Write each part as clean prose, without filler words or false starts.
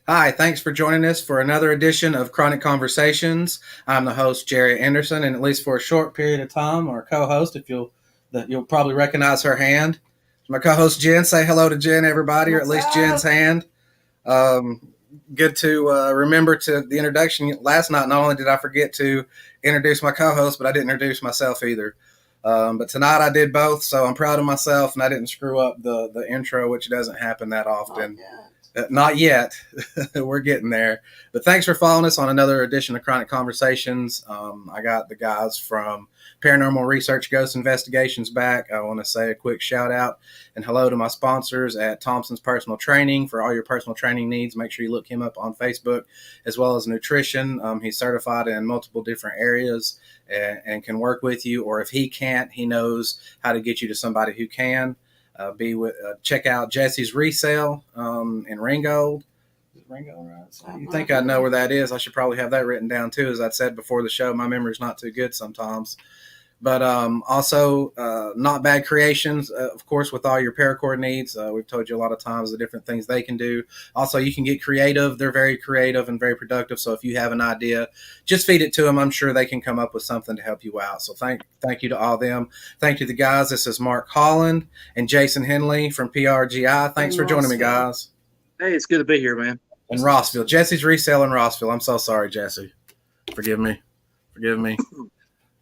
Hi, thanks for joining us for another edition of Chronic Conversations. I'm the host, Jerry Anderson, and at least for a short period of time, our co-host, if you'll probably recognize her hand. My co-host Jen, say hello to Jen, everybody, or at What's least up? Jen's hand. Um, Good to remember to the introduction last night. Not only did I forget to introduce my co-host, but I didn't introduce myself either. But tonight I did both, so I'm proud of myself, and I didn't screw up the intro, which doesn't happen that often. Not yet. We're getting there. But thanks for following us on another edition of Chronic Conversations. I got the guys from Paranormal Research Ghost Investigations back. I want to say a quick shout out and hello to my sponsors at Thompson's Personal Training for all your personal training needs. Make sure you look him up on Facebook, as well as nutrition. He's certified in multiple different areas and can work with you. Or if he can't, he knows how to get you to somebody who can. Check out Jesse's Resale in Ringgold. Is it Ringgold, right? So you think I know where that is? I should probably have that written down too. As I said before the show, my memory's not too good sometimes. But also, Not Bad Creations, of course, with all your paracord needs. We've told you a lot of times the different things they can do. Also, you can get creative. They're very creative and very productive. So if you have an idea, just feed it to them. I'm sure they can come up with something to help you out. So thank you to all them. Thank you to the guys. This is Mark Holland and Jason Henley from PRGI. Thanks for joining me, guys. Hey, it's good to be here, man. In Rossville. Jesse's Resale in Rossville. I'm so sorry, Jesse. Forgive me.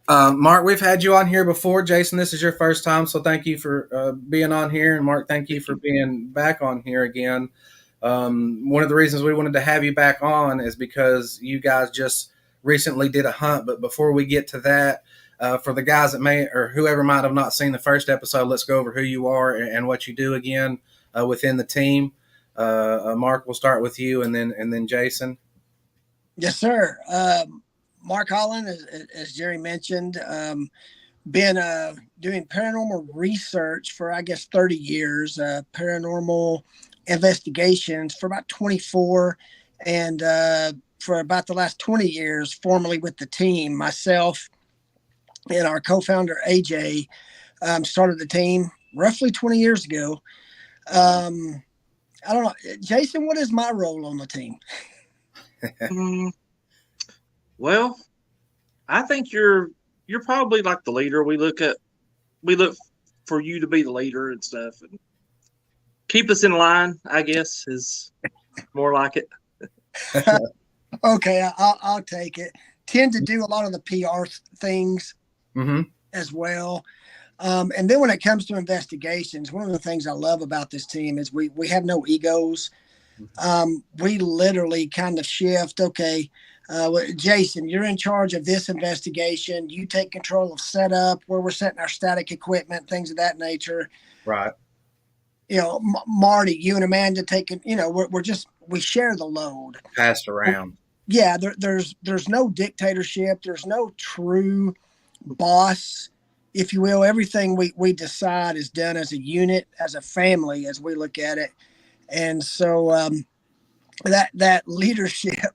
Mark, we've had you on here before. Jason, this is your first time, so thank you for being on here. And Mark, thank you for being back on here again. One of the reasons we wanted to have you back on is because you guys just recently did a hunt. But before we get to that, for the guys that may or whoever might have not seen the first episode, let's go over who you are and what you do again within the team. Mark, we'll start with you, and then Jason. Yes, sir. Mark Holland, as Jerry mentioned, been doing paranormal research for, I guess, 30 years, paranormal investigations for about 24, and for about the last 20 years, formally with the team. Myself and our co-founder, AJ, started the team roughly 20 years ago. I don't know. Jason, what is my role on the team? Well, I think you're probably like the leader. We look for you to be the leader and stuff, and keep us in line, I guess, is more like it. Okay, I'll take it. Tend to do a lot of the PR things as well. And then when it comes to investigations, one of the things I love about this team is we have no egos. We literally kind of shift. Okay, Jason, you're in charge of this investigation. You take control of setup, where we're setting our static equipment, things of that nature. Right. You know, Marty, you and Amanda taking. You know, we share the load. Passed around. Yeah, there's no dictatorship. There's no true boss, if you will. Everything we decide is done as a unit, as a family, as we look at it. And so that leadership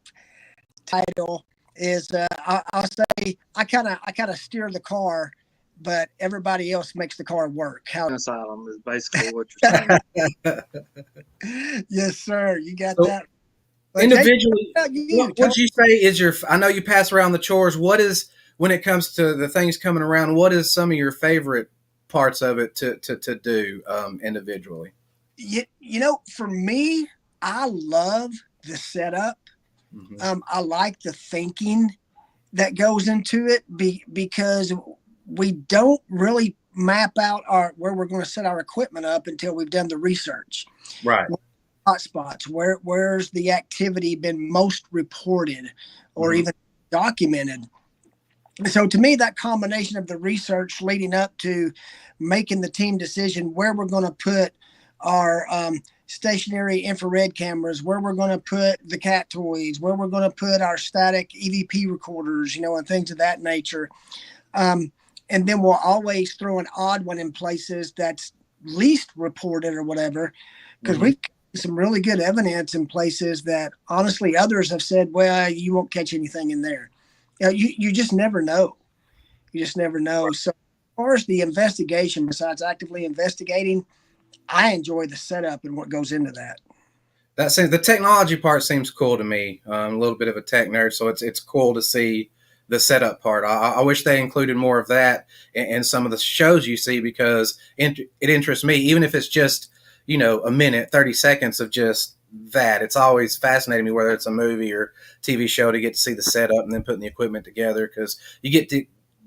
title is I'll say I kind of steer the car, but everybody else makes the car work. Asylum is basically what you're saying. Yes, sir. You got that. But individually, what would you say is your? I know you pass around the chores. What is, when it comes to the things coming around, what is some of your favorite parts of it to do individually? You know, for me, I love the setup. I like the thinking that goes into it because we don't really map out where we're going to set our equipment up until we've done the research. Right. Hot spots, where's the activity been most reported or even documented. So to me, that combination of the research leading up to making the team decision where we're going to put our stationary infrared cameras, where we're going to put the cat toys, where we're going to put our static EVP recorders, you know, and things of that nature. And then we'll always throw an odd one in places that's least reported or whatever, because we've some really good evidence in places that honestly others have said, well, you won't catch anything in there. You know, you just never know. You just never know. So as far as the investigation, besides actively investigating, I enjoy the setup and what goes into that. That seems, the technology part seems cool to me. I'm a little bit of a tech nerd, so it's cool to see the setup part. I wish they included more of that in some of the shows you see, because it interests me, even if it's just, a minute, 30 seconds of just that. It's always fascinated me, whether it's a movie or TV show, to get to see the setup and then putting the equipment together, because you get to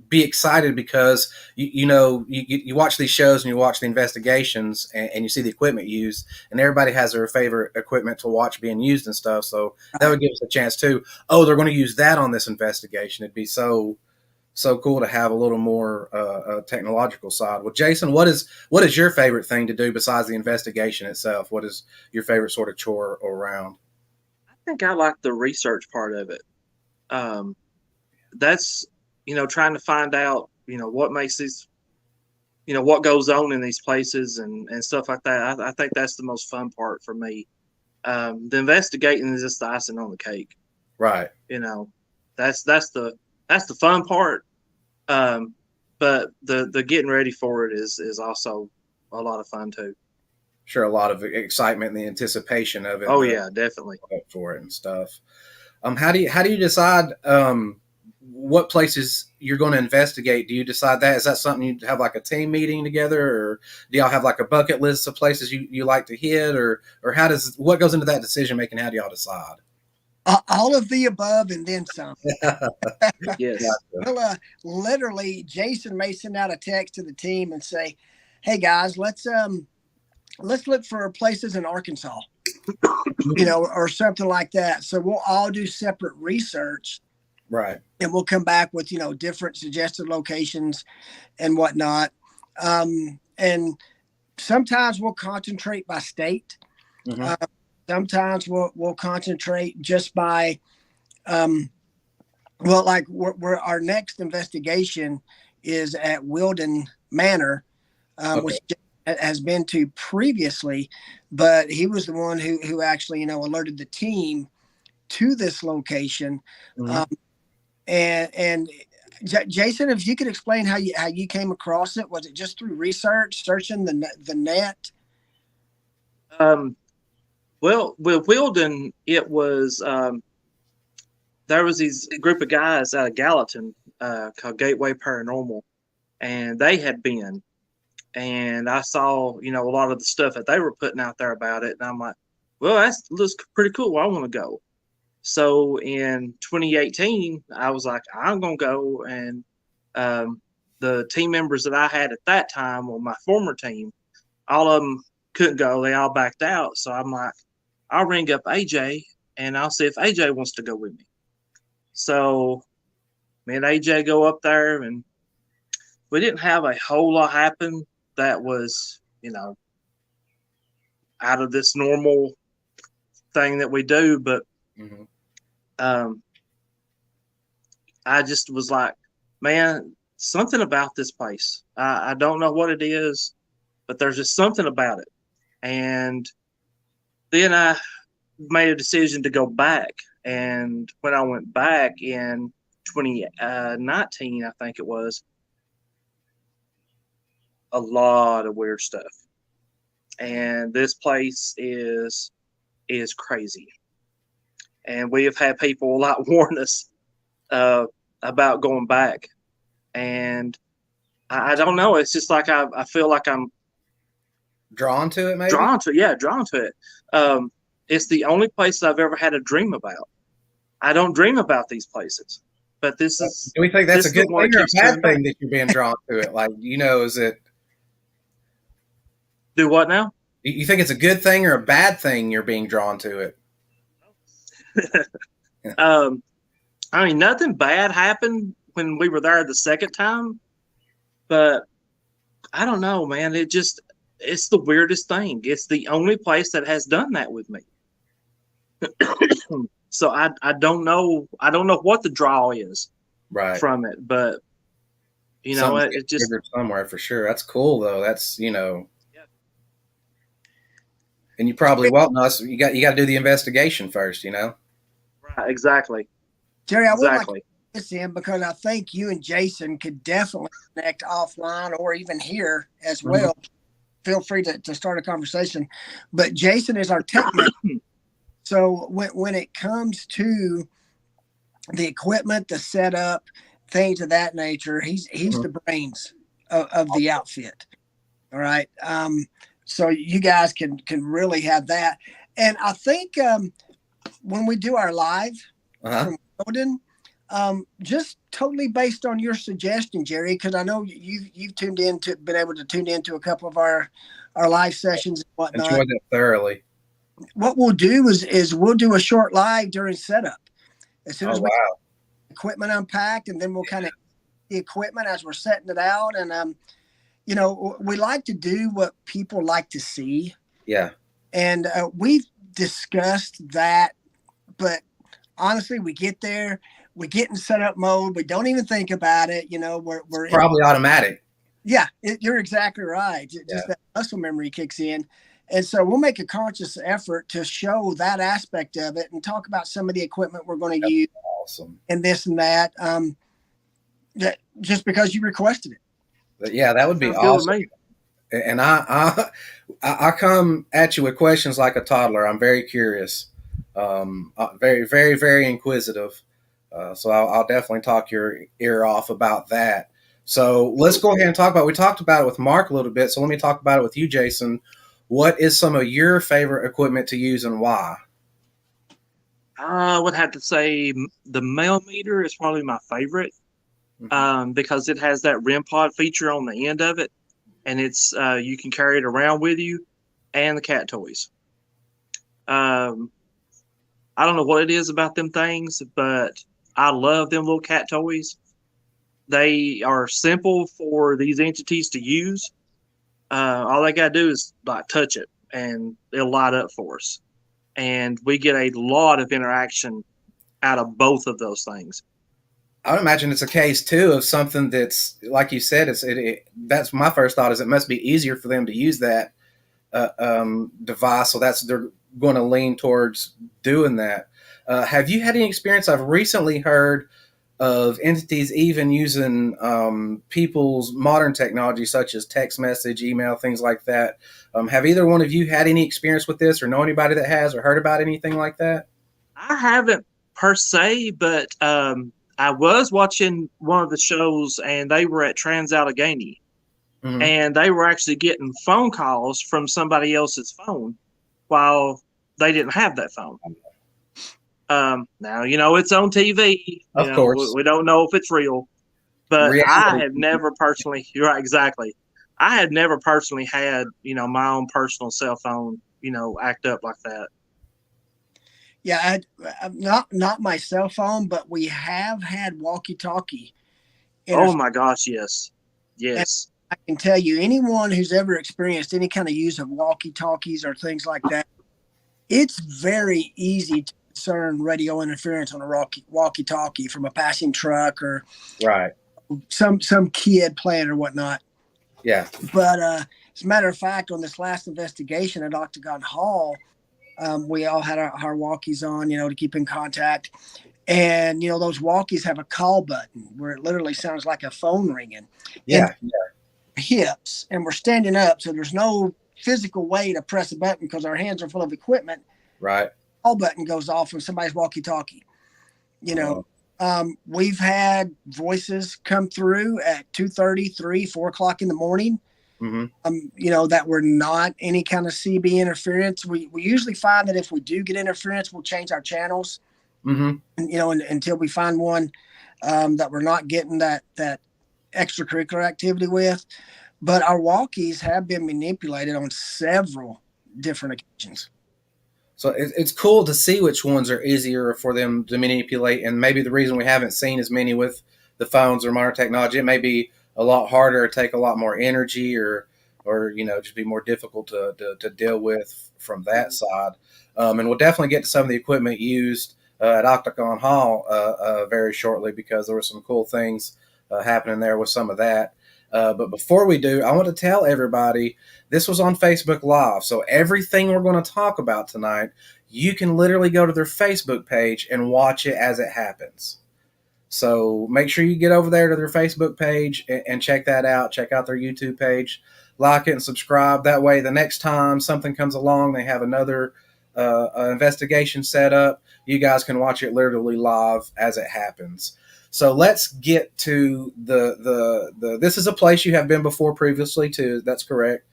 be excited, because you watch these shows and you watch the investigations, and you see the equipment used, and everybody has their favorite equipment to watch being used and stuff. So that would give us a chance too. Oh, they're going to use that on this investigation. It'd be so cool to have a little more technological side. Well, Jason, what is your favorite thing to do besides the investigation itself? What is your favorite sort of chore around? I think I like the research part of it. That's trying to find out what makes these, what goes on in these places and stuff like that. I think that's the most fun part for me. The investigating is just the icing on the cake. Right. That's the fun part. But the getting ready for it is also a lot of fun too. Sure, a lot of excitement and the anticipation of it. Oh yeah, definitely. For it and stuff. How do you decide what places you're going to investigate? Do you decide that? Is that something you have like a team meeting together, or do y'all have like a bucket list of places you like to hit, or what goes into that decision making? How do y'all decide? All of the above and then some. Yes. Well, literally, Jason may send out a text to the team and say, "Hey guys, let's look for places in Arkansas, or something like that." So we'll all do separate research, right? And we'll come back with different suggested locations and whatnot. And sometimes we'll concentrate by state. Mm-hmm. Sometimes we'll concentrate just by, like we're our next investigation is at Wilden Manor, Okay. which has been to previously, but he was the one who actually alerted the team to this location. Mm-hmm. And Jason, if you could explain how you came across it, was it just through research, searching the net? Well, with Wilden, it was there was these group of guys out of Gallatin called Gateway Paranormal, and they had been, and I saw a lot of the stuff that they were putting out there about it, and I'm like, well, that looks pretty cool. I want to go. So in 2018, I was like, I'm gonna go, and the team members that I had at that time on my former team, all of them couldn't go. They all backed out. So I'm like, I'll ring up AJ and I'll see if AJ wants to go with me. So me and AJ go up there, and we didn't have a whole lot happen that was, out of this normal thing that we do. But mm-hmm. I just was like, man, something about this place. I don't know what it is, but there's just something about it. And then I made a decision to go back. And when I went back in 2019, I think it was, a lot of weird stuff. And this place is crazy. And we have had people warn us about going back. And I don't know. It's just like I feel like I'm drawn to it, maybe? Drawn to it. It's the only place I've ever had a dream about. I don't dream about these places. But this is... Do we think that's a good thing or a bad thing that you're being drawn to it? Like, is it... Do what now? You think it's a good thing or a bad thing you're being drawn to it? I mean, nothing bad happened when we were there the second time. But I don't know, man. It's the weirdest thing. It's the only place that has done that with me. So I don't know. I don't know what the draw is from it, but it just somewhere for sure. That's cool though. That's Yeah. And you probably you got to do the investigation first, Right, exactly. Jerry, I would like to this in because I think you and Jason could definitely connect offline or even here as well. Mm-hmm. Feel free to start a conversation. But Jason is our tech man. So when it comes to the equipment, the setup, things of that nature, he's Mhm. the brains of the outfit. All right. So you guys can really have that. And I think when we do our live Uh-huh. from Golden, just totally based on your suggestion, Jerry, because I know you've been able to tune into a couple of our live sessions and whatnot. Enjoyed it thoroughly. What we'll do is we'll do a short live during setup. As soon Oh, as we wow. get equipment unpacked, and then we'll kind of the equipment as we're setting it out. And we like to do what people like to see. Yeah. And we've discussed that, but honestly, we get there, we get in setup mode, we don't even think about it. We're in. Probably automatic. Yeah, you're exactly right. Yeah. Just that muscle memory kicks in. And so we'll make a conscious effort to show that aspect of it and talk about some of the equipment we're going to use Awesome. and this and that. That just because you requested it. But yeah, that would be Sounds good with awesome. me. And I come at you with questions like a toddler. I'm very curious, very, very, very inquisitive. So I'll definitely talk your ear off about that. So let's go ahead and talk about. We talked about it with Mark a little bit. So let me talk about it with you, Jason. What is some of your favorite equipment to use and why? I would have to say the mail meter is probably my favorite because it has that REM pod feature on the end of it, and it's you can carry it around with you, and the cat toys. I don't know what it is about them things, but I love them little cat toys. They are simple for these entities to use. All they got to do is like touch it, and it'll light up for us. And we get a lot of interaction out of both of those things. I would imagine it's a case too of something that's like you said. That's my first thought is it must be easier for them to use that device, so they're going to lean towards doing that. Have you had any experience? I've recently heard of entities even using people's modern technology, such as text message, email, things like that. Have either one of you had any experience with this, or know anybody that has, or heard about anything like that? I haven't per se, but I was watching one of the shows, and they were at Trans-Allegheny, Mm-hmm. and they were actually getting phone calls from somebody else's phone while they didn't have that phone. Now, it's on TV. Of course. We don't know if it's real, but Reality. I have never personally, you're right, exactly. I had never personally had, my own personal cell phone, act up like that. Yeah, not my cell phone, but we have had walkie-talkie. Oh my gosh, yes. Yes. And I can tell you, anyone who's ever experienced any kind of use of walkie-talkies or things like that, it's very easy to discern radio interference on a walkie-talkie from a passing truck or right, some kid playing or whatnot. Yeah. But as a matter of fact, on this last investigation at Octagon Hall, we all had our walkies on, to keep in contact. And, those walkies have a call button where it literally sounds like a phone ringing. Yeah. Hips, and we're standing up, so there's no physical way to press a button because our hands are full of equipment. Right. Call button goes off on somebody's walkie-talkie. We've had voices come through at 2:30, 3, 4 o'clock in the morning. Mm-hmm. That were not any kind of CB interference. We usually find that if we do get interference, we'll change our channels. Mm-hmm. Until we find one that we're not getting that extracurricular activity with. But our walkies have been manipulated on several different occasions. So it's cool to see which ones are easier for them to manipulate, and maybe the reason we haven't seen as many with the phones or modern technology, it may be a lot harder, take a lot more energy, or just be more difficult to deal with from that side. And we'll definitely get to some of the equipment used at Octagon Hall very shortly, because there were some cool things happening there with some of that. But before we do, I want to tell everybody this was on Facebook Live. So everything we're going to talk about tonight, you can literally go to their Facebook page and watch it as it happens. So make sure you get over there to their Facebook page and check that out. Check out their YouTube page, like it and subscribe. That way, the next time something comes along, they have another investigation set up, you guys can watch it literally live as it happens. So let's get to the this is a place you have been before previously too. That's correct.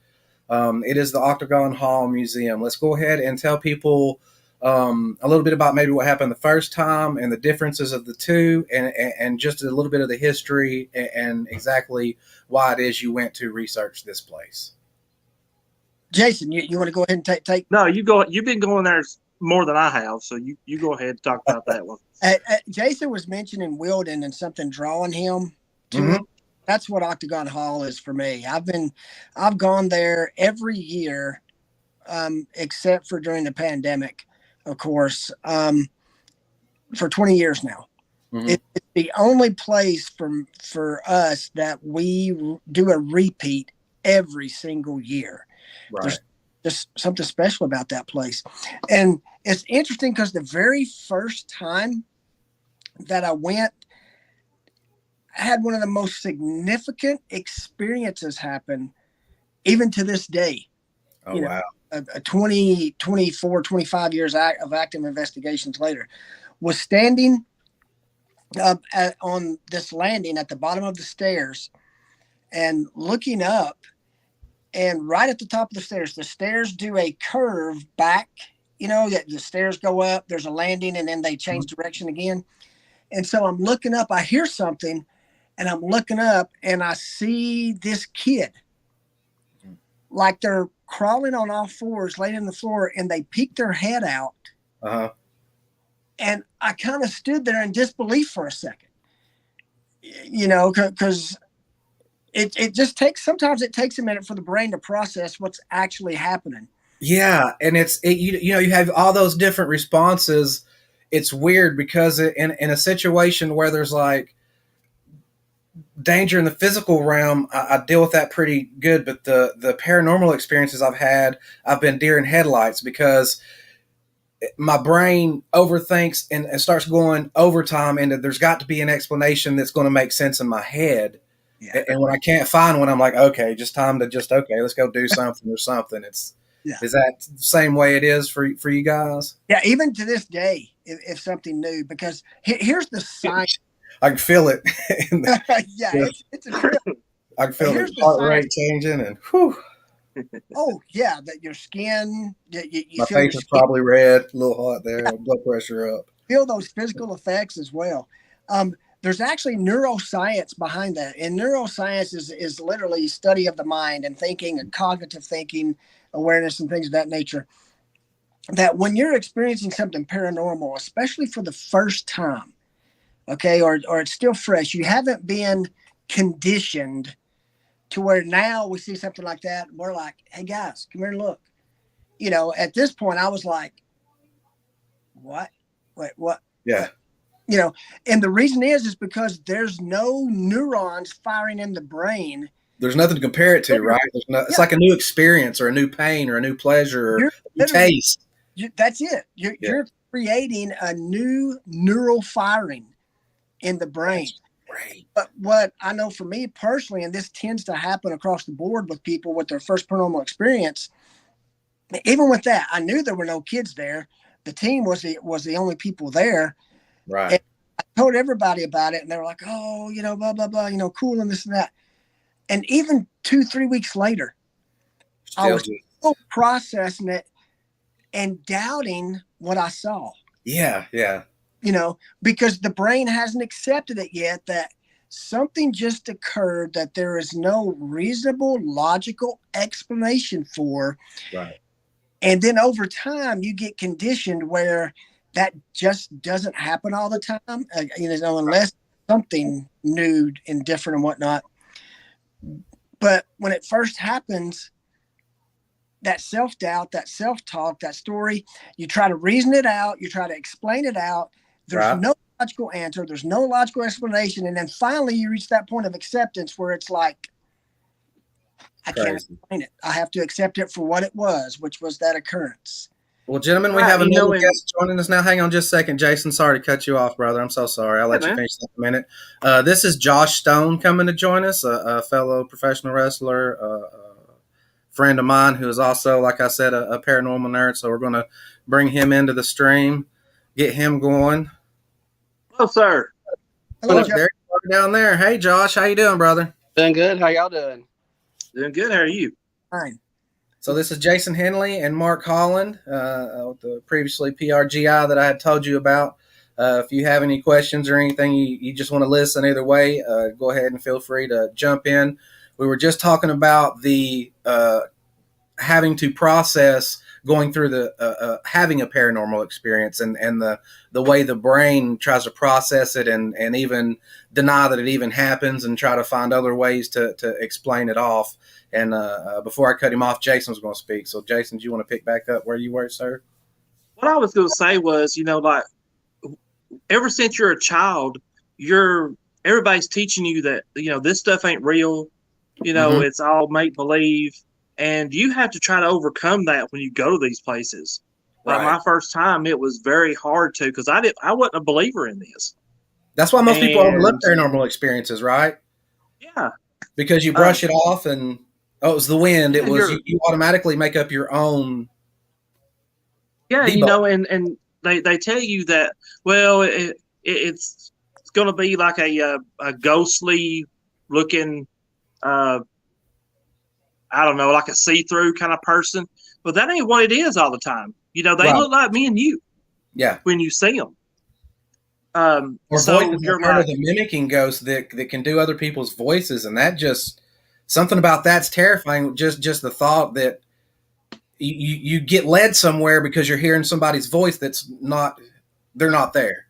It is the Octagon Hall Museum. Let's go ahead and tell people a little bit about maybe what happened the first time and the differences of the two, and just a little bit of the history and exactly why it is you went to research this place. Jason, you want to go ahead and take? No, you go. You've been going there more than I have, so you go ahead and talk about that one. Jason was mentioning Wilden and something drawing him to Mm-hmm. it. That's what Octagon Hall is for me. I've gone there every year, except for during the pandemic, of course, for 20 years now. Mm-hmm. It's the only place for us that we do a repeat every single year. Right. There's just something special about that place. And it's interesting because the very first time that I went, I had one of the most significant experiences happen, even to this day. Oh, wow. 20, 24, 25 years of active investigations later, was standing on this landing at the bottom of the stairs and looking up, and right at the top of the stairs do a curve back. The stairs go up, there's a landing, and then they change direction again. And so I'm looking up, I hear something, and I'm looking up, and I see this kid, like they're crawling on all fours, laying on the floor, and they peek their head out. Uh-huh. And I kind of stood there in disbelief for a second, because it just sometimes it takes a minute for the brain to process what's actually happening. Yeah, and you have all those different responses. It's weird because in a situation where there's like danger in the physical realm, I deal with that pretty good. But the paranormal experiences I've been deer in headlights, because my brain overthinks and starts going overtime into there's got to be an explanation that's going to make sense in my head. Yeah. And when I can't find one, I'm like, okay, let's go do something or something. Is that the same way it is for you guys? Yeah, even to this day, if something new, because here's the sign. I can feel it. It's a trip. I can feel the heart rate changing, and whew. Oh yeah, that your skin. You my feel face is probably red, a little hot there, blood pressure up. Feel those physical effects as well. There's actually neuroscience behind that, and neuroscience is literally study of the mind and thinking and cognitive thinking, awareness, and things of that nature. That when you're experiencing something paranormal, especially for the first time, okay, or it's still fresh, you haven't been conditioned to where now we see something like that, and we're like, hey guys, come here and look. At this point I was like, what? Wait, what? Yeah. And the reason is because there's no neurons firing in the brain. There's nothing to compare it to, right? It's like a new experience or a new pain or a new pleasure or a taste. That's it. You're creating a new neural firing in the brain. Right. But what I know for me personally, and this tends to happen across the board with people with their first paranormal experience, even with that, I knew there were no kids there. The team was the only people there. Right. And I told everybody about it, and they were like, oh, blah, blah, blah, cool, and this and that. And even 2-3 weeks later, I was still processing it and doubting what I saw. Yeah, yeah. Because the brain hasn't accepted it yet, that something just occurred that there is no reasonable, logical explanation for. Right. And then over time, you get conditioned where that just doesn't happen all the time, unless something new and different and whatnot. But when it first happens, that self-doubt, that self-talk, that story, you try to reason it out, you try to explain it out. There's no logical answer. There's no logical explanation. And then finally you reach that point of acceptance where it's like, I can't explain it. I have to accept it for what it was, which was that occurrence. Well, gentlemen, we have another guest joining us now. Hang on just a second. Jason, sorry to cut you off, brother. I'm so sorry. I'll let you finish in a minute. This is Josh Stone coming to join us, a fellow professional wrestler, friend of mine who is also, like I said, a paranormal nerd. So we're going to bring him into the stream, get him going. Hello, sir. Hello, Look, Josh. there you are down there. Hey, Josh, how you doing, brother? Doing good. How y'all doing? Doing good. How are you? Fine. So this is Jason Henley and Mark Holland, the previously PRGI that I had told you about. If you have any questions or anything, you just want to listen either way, go ahead and feel free to jump in. We were just talking about the having to process going through the having a paranormal experience and the way the brain tries to process it and even deny that it even happens and try to find other ways to explain it off. And before I cut him off, Jason was going to speak. So, Jason, do you want to pick back up where you were, sir? What I was going to say was, like ever since you're a child, everybody's teaching you that, this stuff ain't real. It's all make believe. And you have to try to overcome that when you go to these places. Like my first time, it was very hard to, because I wasn't a believer in this. That's why most people overlook paranormal experiences, right? Yeah. Because you brush it off and, it was the wind. It was, you automatically make up your own. Yeah, debug. And they tell you that, well, it's going to be like a ghostly looking, I don't know, like a see-through kind of person. But that ain't what it is all the time. They look like me and you. Yeah. When you see them. Or so voices you're part of the mimicking ghost that can do other people's voices, and that just something about that's terrifying. Just the thought that you get led somewhere because you're hearing somebody's voice they're not there.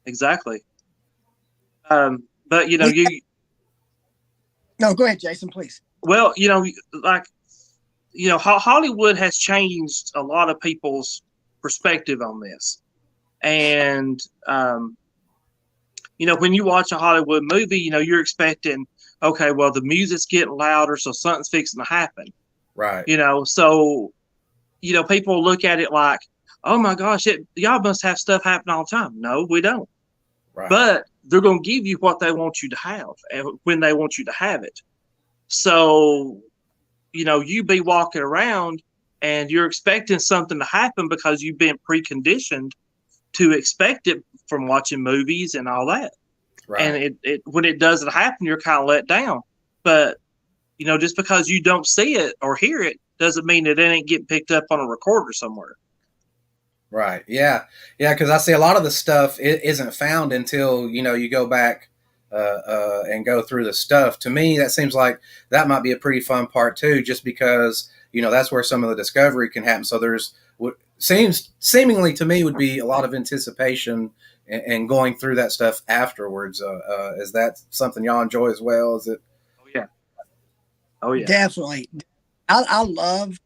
Exactly. But you. No, go ahead, Jason, please. Well, Hollywood has changed a lot of people's perspective on this. And, when you watch a Hollywood movie, you're expecting, okay, well, the music's getting louder, so something's fixing to happen. Right. So, people look at it like, oh my gosh, y'all must have stuff happen all the time. No, we don't. Right. But they're going to give you what they want you to have and when they want you to have it. So, you be walking around and you're expecting something to happen because you've been preconditioned to expect it from watching movies and all that. Right. And it when it doesn't happen, you're kind of let down. But, just because you don't see it or hear it doesn't mean that it ain't getting picked up on a recorder somewhere. Right. Yeah. Yeah. Because I see a lot of the stuff isn't found until, you go back and go through the stuff. To me, that seems like that might be a pretty fun part too, just because, that's where some of the discovery can happen. So there's what seemingly to me would be a lot of anticipation and going through that stuff afterwards. Is that something y'all enjoy as well? Is it? Oh yeah. Definitely. I love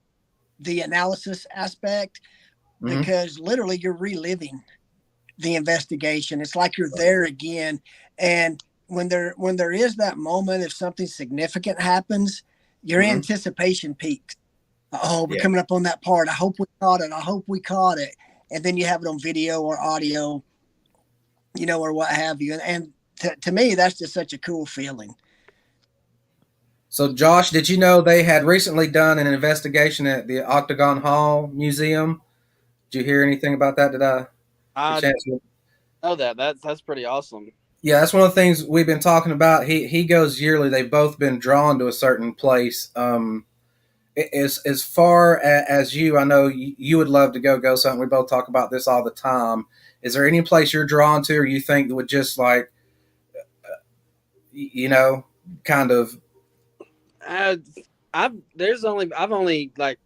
the analysis aspect because literally you're reliving the investigation. It's like you're there again. And when there is that moment, if something significant happens, your anticipation peaks. Oh, we're coming up on that part. I hope we caught it. I hope we caught it. And then you have it on video or audio, or what have you. And to me, that's just such a cool feeling. So, Josh, did you know they had recently done an investigation at the Octagon Hall Museum? Did you hear anything about that? Did I know that? That's pretty awesome. Yeah, that's one of the things we've been talking about. He goes yearly. They've both been drawn to a certain place. As far as you, I know you would love to go something. We both talk about this all the time. Is there any place you're drawn to, or you think that would just like, kind of? I've only like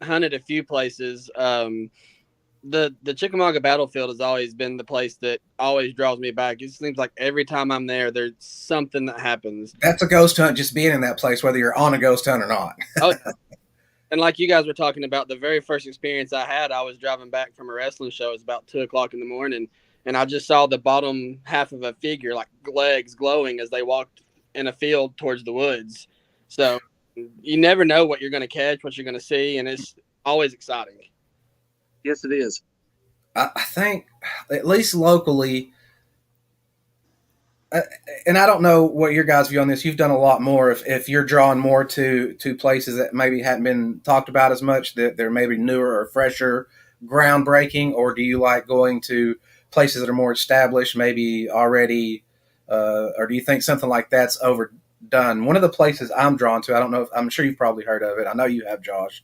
hunted a few places. The Chickamauga battlefield has always been the place that always draws me back. It seems like every time I'm there, there's something that happens. That's a ghost hunt, just being in that place, whether you're on a ghost hunt or not. Oh, and like you guys were talking about, the very first experience I had, I was driving back from a wrestling show. It was about 2:00 in the morning, and I just saw the bottom half of a figure, like legs glowing as they walked in a field towards the woods. So you never know what you're going to catch, what you're going to see, and it's always exciting. Yes, it is. I think, at least locally, uh, and I don't know what your guys' view on this. You've done a lot more. If you're drawn more to places that maybe hadn't been talked about as much, that they're maybe newer or fresher, groundbreaking, or do you like going to places that are more established, maybe already, or do you think something like that's overdone? One of the places I'm drawn to, I don't know if I'm sure you've probably heard of it. I know you have, Josh.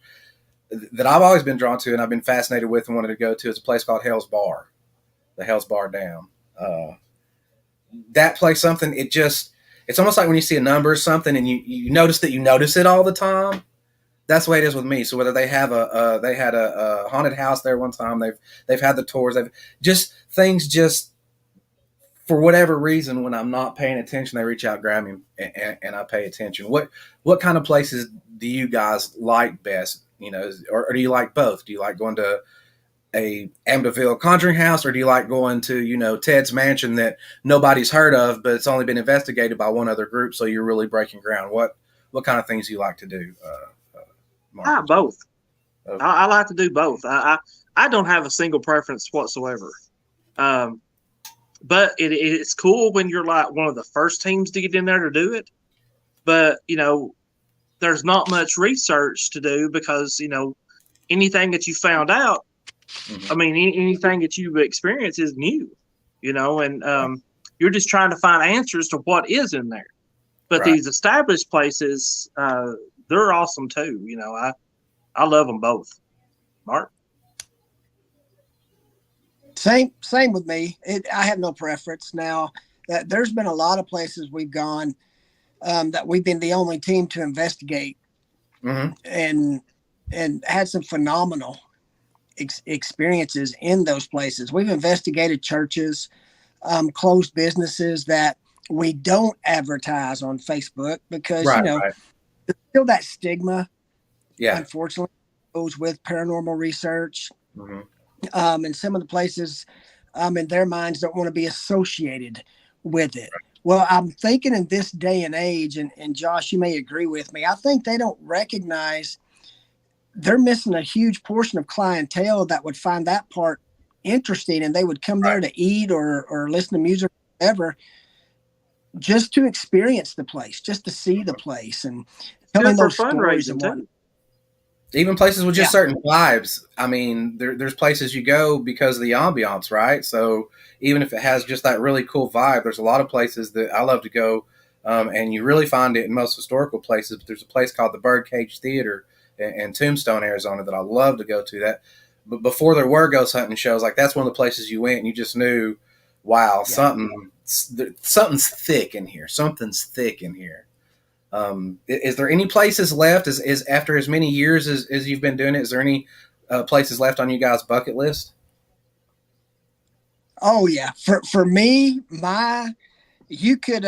That I've always been drawn to, and I've been fascinated with, and wanted to go to, is a place called Hell's Bar, the Hell's Bar Down. That place, something, it's almost like when you see a number or something and you notice that you notice it all the time. That's the way it is with me. So whether they have they had a haunted house there one time, they've had the tours, they've just things, just for whatever reason, when I'm not paying attention, they reach out, grab me, and I pay attention. What kind of places do you guys like best? Or do you like both? Do you like going to a Amityville Conjuring house, or do you like going to Ted's Mansion that nobody's heard of, but it's only been investigated by one other group, so you're really breaking ground? What kind of things do you like to do, Mark? Both. Okay. I like to do both. I don't have a single preference whatsoever. But it's cool when you're like one of the first teams to get in there to do it. But there's not much research to do because anything that you found out, I mean, anything that you experience is new, and you're just trying to find answers to what is in there. But Right. these established places, they're awesome too. I love them both. Mark? Same with me. I have no preference. Now, that there's been a lot of places we've gone that we've been the only team to investigate, and had some phenomenal experiences in those places. We've investigated churches, closed businesses that we don't advertise on Facebook because Right. there's still that stigma. Yeah. Unfortunately, goes with paranormal research. Mm-hmm. And some of the places in their minds don't want to be associated with it. Well, I'm thinking in this day and age, and Josh, you may agree with me, I think they don't recognize they're missing a huge portion of clientele that would find that part interesting, and they would come there to eat or listen to music, or whatever, just to experience the place, just to see the place, and telling those stories and whatnot. Even places with just certain vibes. I mean, there's places you go because of the ambiance, right? So even if it has just that really cool vibe, there's a lot of places that I love to go, and you really find it in most historical places. But there's a place called the Birdcage Theater in Tombstone, Arizona, that I love to go to. But before there were ghost hunting shows, like that's one of the places you went and you just knew, wow, something's thick in here. Something's thick in here. Is there any places left? Is after as many years as you've been doing it, is there any places left on you guys' bucket list? Oh yeah, for me, you could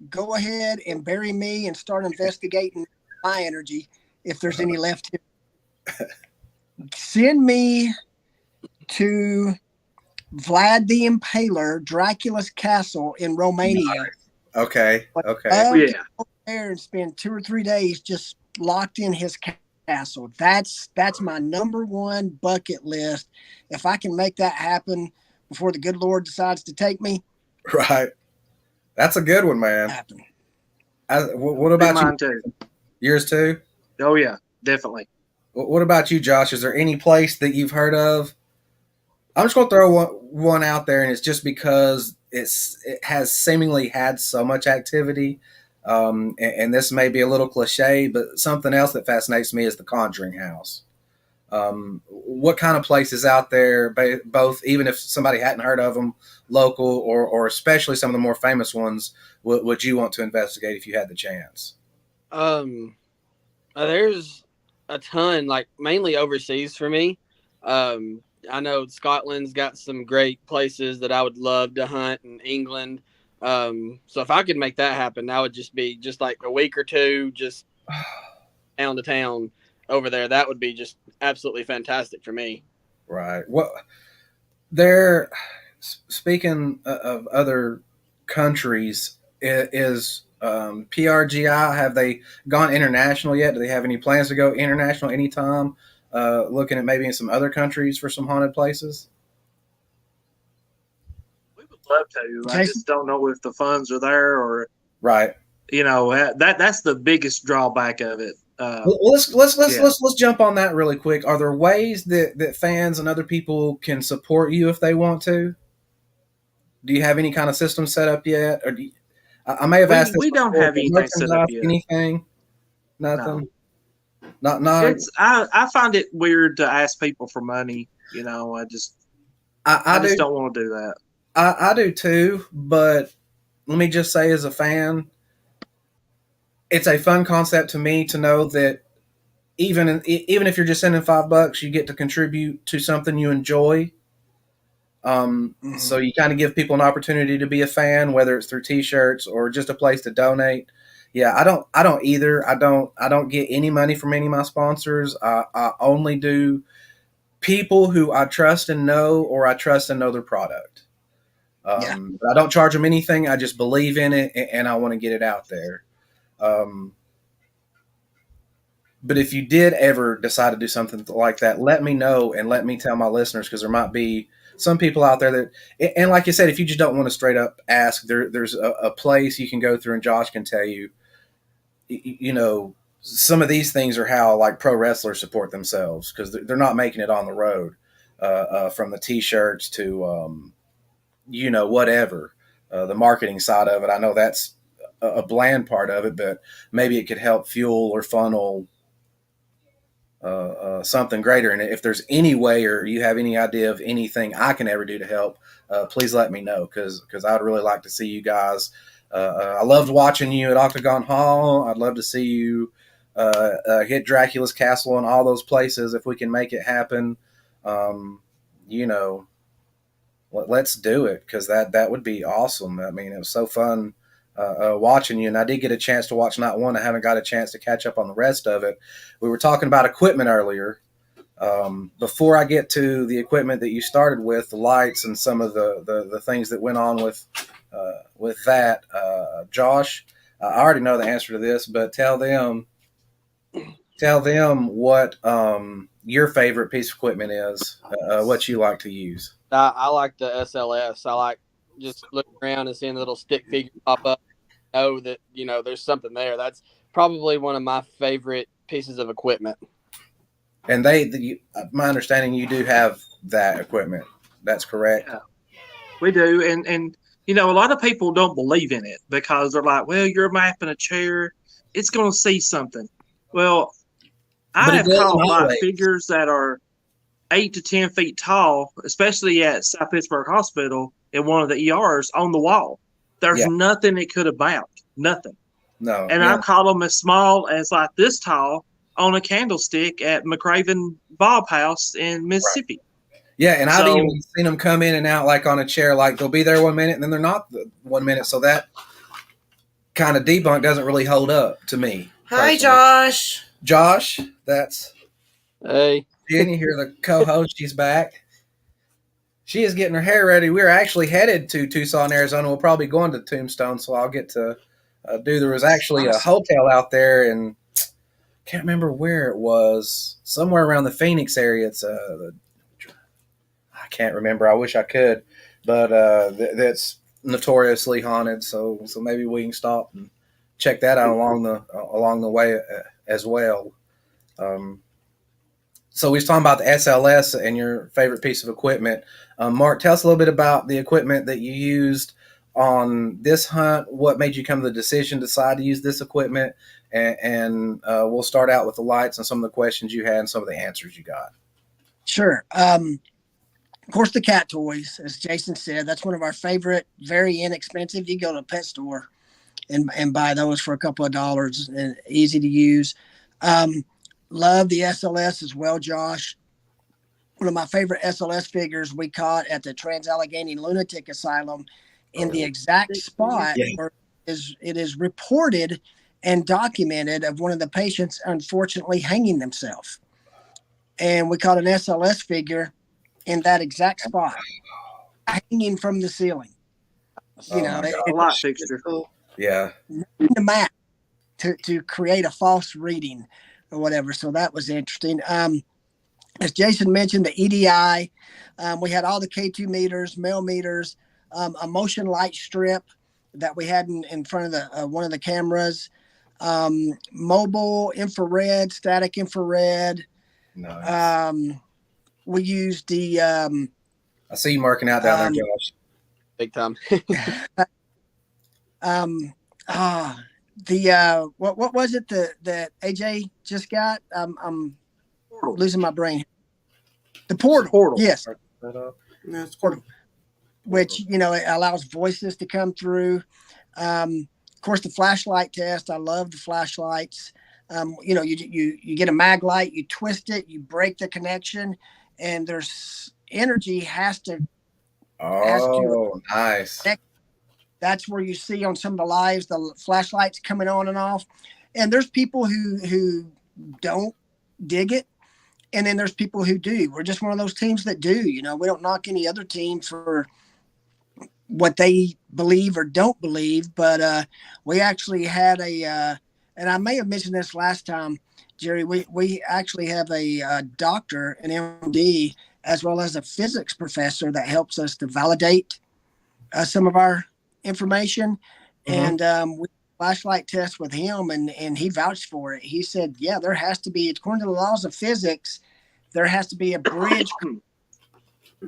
go ahead and bury me and start investigating my energy if there's any left here. Send me to Vlad the Impaler, Dracula's castle in Romania. Okay. Yeah. There and spend 2 or 3 days just locked in his castle. That's my number one bucket list. If I can make that happen before the good Lord decides to take me, right. That's a good one, man. Happen. What about you? Too. Yours too? Oh yeah, definitely. What about you, Josh? Is there any place that you've heard of? I'm just going to throw one out there, and it's just because it has seemingly had so much activity. And this may be a little cliche, but something else that fascinates me is the Conjuring house. What kind of places out there, both even if somebody hadn't heard of them, local or especially some of the more famous ones, would you want to investigate if you had the chance? There's a ton, like mainly overseas for me. I know Scotland's got some great places that I would love to hunt, in England. So if I could make that happen, that would just be just like a week or two, just town to town over there. That would be just absolutely fantastic for me. Right. Speaking of other countries, is PRGI, have they gone international yet? Do they have any plans to go international anytime? Looking at maybe in some other countries for some haunted places? We would love to. I Jason? just don't know if the funds are there, or Right. that's the biggest drawback of it. Well, let's Yeah. jump on that really quick. Are there ways that fans and other people can support you if they want to? Do you have any kind of system set up yet? Or I may have asked this We don't before, have but anything set up merchandise, yet. anything? No. Nothing. Not. I find it weird to ask people for money. I just don't want to do that. I do too, but let me just say, as a fan, it's a fun concept to me to know that even if you're just sending $5, you get to contribute to something you enjoy. So you kind of give people an opportunity to be a fan, whether it's through T-shirts or just a place to donate. Yeah, I don't either. I don't get any money from any of my sponsors. I only do people who I trust and know, or I trust and know their product. But I don't charge them anything. I just believe in it, and I want to get it out there. But if you did ever decide to do something like that, let me know and let me tell my listeners, because there might be some people out there that, and like you said, if you just don't want to straight up ask, there's a place you can go through, and Josh can tell you, some of these things are how like pro wrestlers support themselves, because they're not making it on the road, from the T-shirts to, whatever, the marketing side of it. I know that's a bland part of it, but maybe it could help fuel or funnel something greater. And if there's any way, or you have any idea of anything I can ever do to help, please let me know, because I'd really like to see you guys. I loved watching you at Octagon Hall. I'd love to see you hit Dracula's Castle and all those places if we can make it happen. Let's do it, because that would be awesome. I mean, it was so fun watching you, and I did get a chance to watch Night 1. I haven't got a chance to catch up on the rest of it. We were talking about equipment earlier. Before I get to the equipment that you started with, the lights and some of the things that went on with that, Josh, I already know the answer to this, but tell them what your favorite piece of equipment is, what you like to use. I like the SLS. I like just looking around and seeing a little stick figure pop up. Know that there's something there. That's probably one of my favorite pieces of equipment. And my understanding, you do have that equipment. That's correct. Yeah, we do, and a lot of people don't believe in it, because they're like, "Well, you're mapping a chair; it's going to see something." Well, I have caught light figures that are 8 to 10 feet tall, especially at South Pittsburgh Hospital in one of the ERs, on the wall. There's nothing it could have bounced. Nothing. No. And I've caught them as small as like this tall on a candlestick at McRaven Bob House in Mississippi. Right. Yeah, and I've even seen them come in and out like on a chair. Like they'll be there 1 minute and then they're not 1 minute. So that kind of debunk doesn't really hold up to me. Hi, Josh. Josh, that's... Hey. Didn't you hear the co-host? She's back. She is getting her hair ready. We're actually headed to Tucson, Arizona. We'll probably go into Tombstone, so I'll get to there was actually a hotel out there, and can't remember where it was. Somewhere around the Phoenix area. It's I can't remember. I wish I could, but that's notoriously haunted. So maybe we can stop and check that out along the way as well. So we was talking about the SLS and your favorite piece of equipment. Mark, tell us a little bit about the equipment that you used on this hunt. What made you come to the decision, decide to use this equipment? And we'll start out with the lights and some of the questions you had and some of the answers you got. Sure. Of course, the cat toys, as Jason said, that's one of our favorite, very inexpensive. You go to a pet store and buy those for a couple of dollars, and easy to use. Love the SLS as well, Josh. One of my favorite SLS figures we caught at the Trans-Allegheny Lunatic Asylum in the exact spot where it is reported and documented of one of the patients unfortunately hanging themselves. And we caught an SLS figure in that exact spot, hanging from the ceiling. A light fixture. Yeah. The map to create a false reading or whatever. So that was interesting. As Jason mentioned, the EDI, we had all the K2 meters, mil meters, a motion light strip that we had in front of the one of the cameras, mobile infrared, static infrared. Nice. We used the I see you marking out down there, Josh. Big time. What was it that AJ just got? I'm Portal. losing my brain. The portal. Portal. Yes. It's Portal. Which, you know, it allows voices to come through. Of course, the flashlight test. I love the flashlights. You know, you get a mag light, you twist it, you break the connection, and there's energy has to. Nice. That's where you see on some of the lives the flashlights coming on and off. And there's people who don't dig it. And then there's people who do. We're just one of those teams that do. You know, we don't knock any other team for what they believe or don't believe. But we actually had and I may have mentioned this last time, Jerry, we actually have a doctor, an MD, as well as a physics professor that helps us to validate some of our information. Mm-hmm. And we flashlight test with him, and he vouched for it. He said, yeah, there has to be, according to the laws of physics, there has to be a bridge.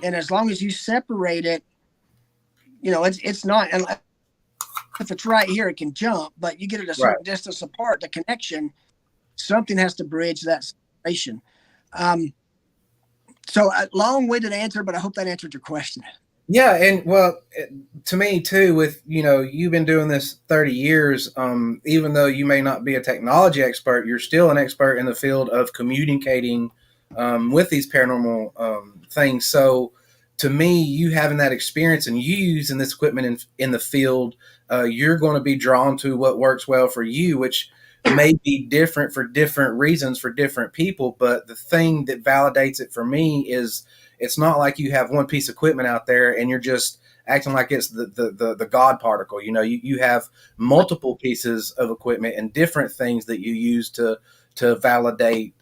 And as long as you separate it, you know, it's not, if it's right here, it can jump, but you get it a certain distance apart, the connection, something has to bridge that separation. So a long-winded answer, but I hope that answered your question. Yeah, and well, to me too, with, you know, you've been doing this 30 years, even though you may not be a technology expert, you're still an expert in the field of communicating with these paranormal things. So to me, you having that experience and you using this equipment in the field, you're going to be drawn to what works well for you, which may be different for different reasons for different people. But the thing that validates it for me is it's not like you have one piece of equipment out there and you're just acting like it's the God particle. You know, you have multiple pieces of equipment and different things that you use to validate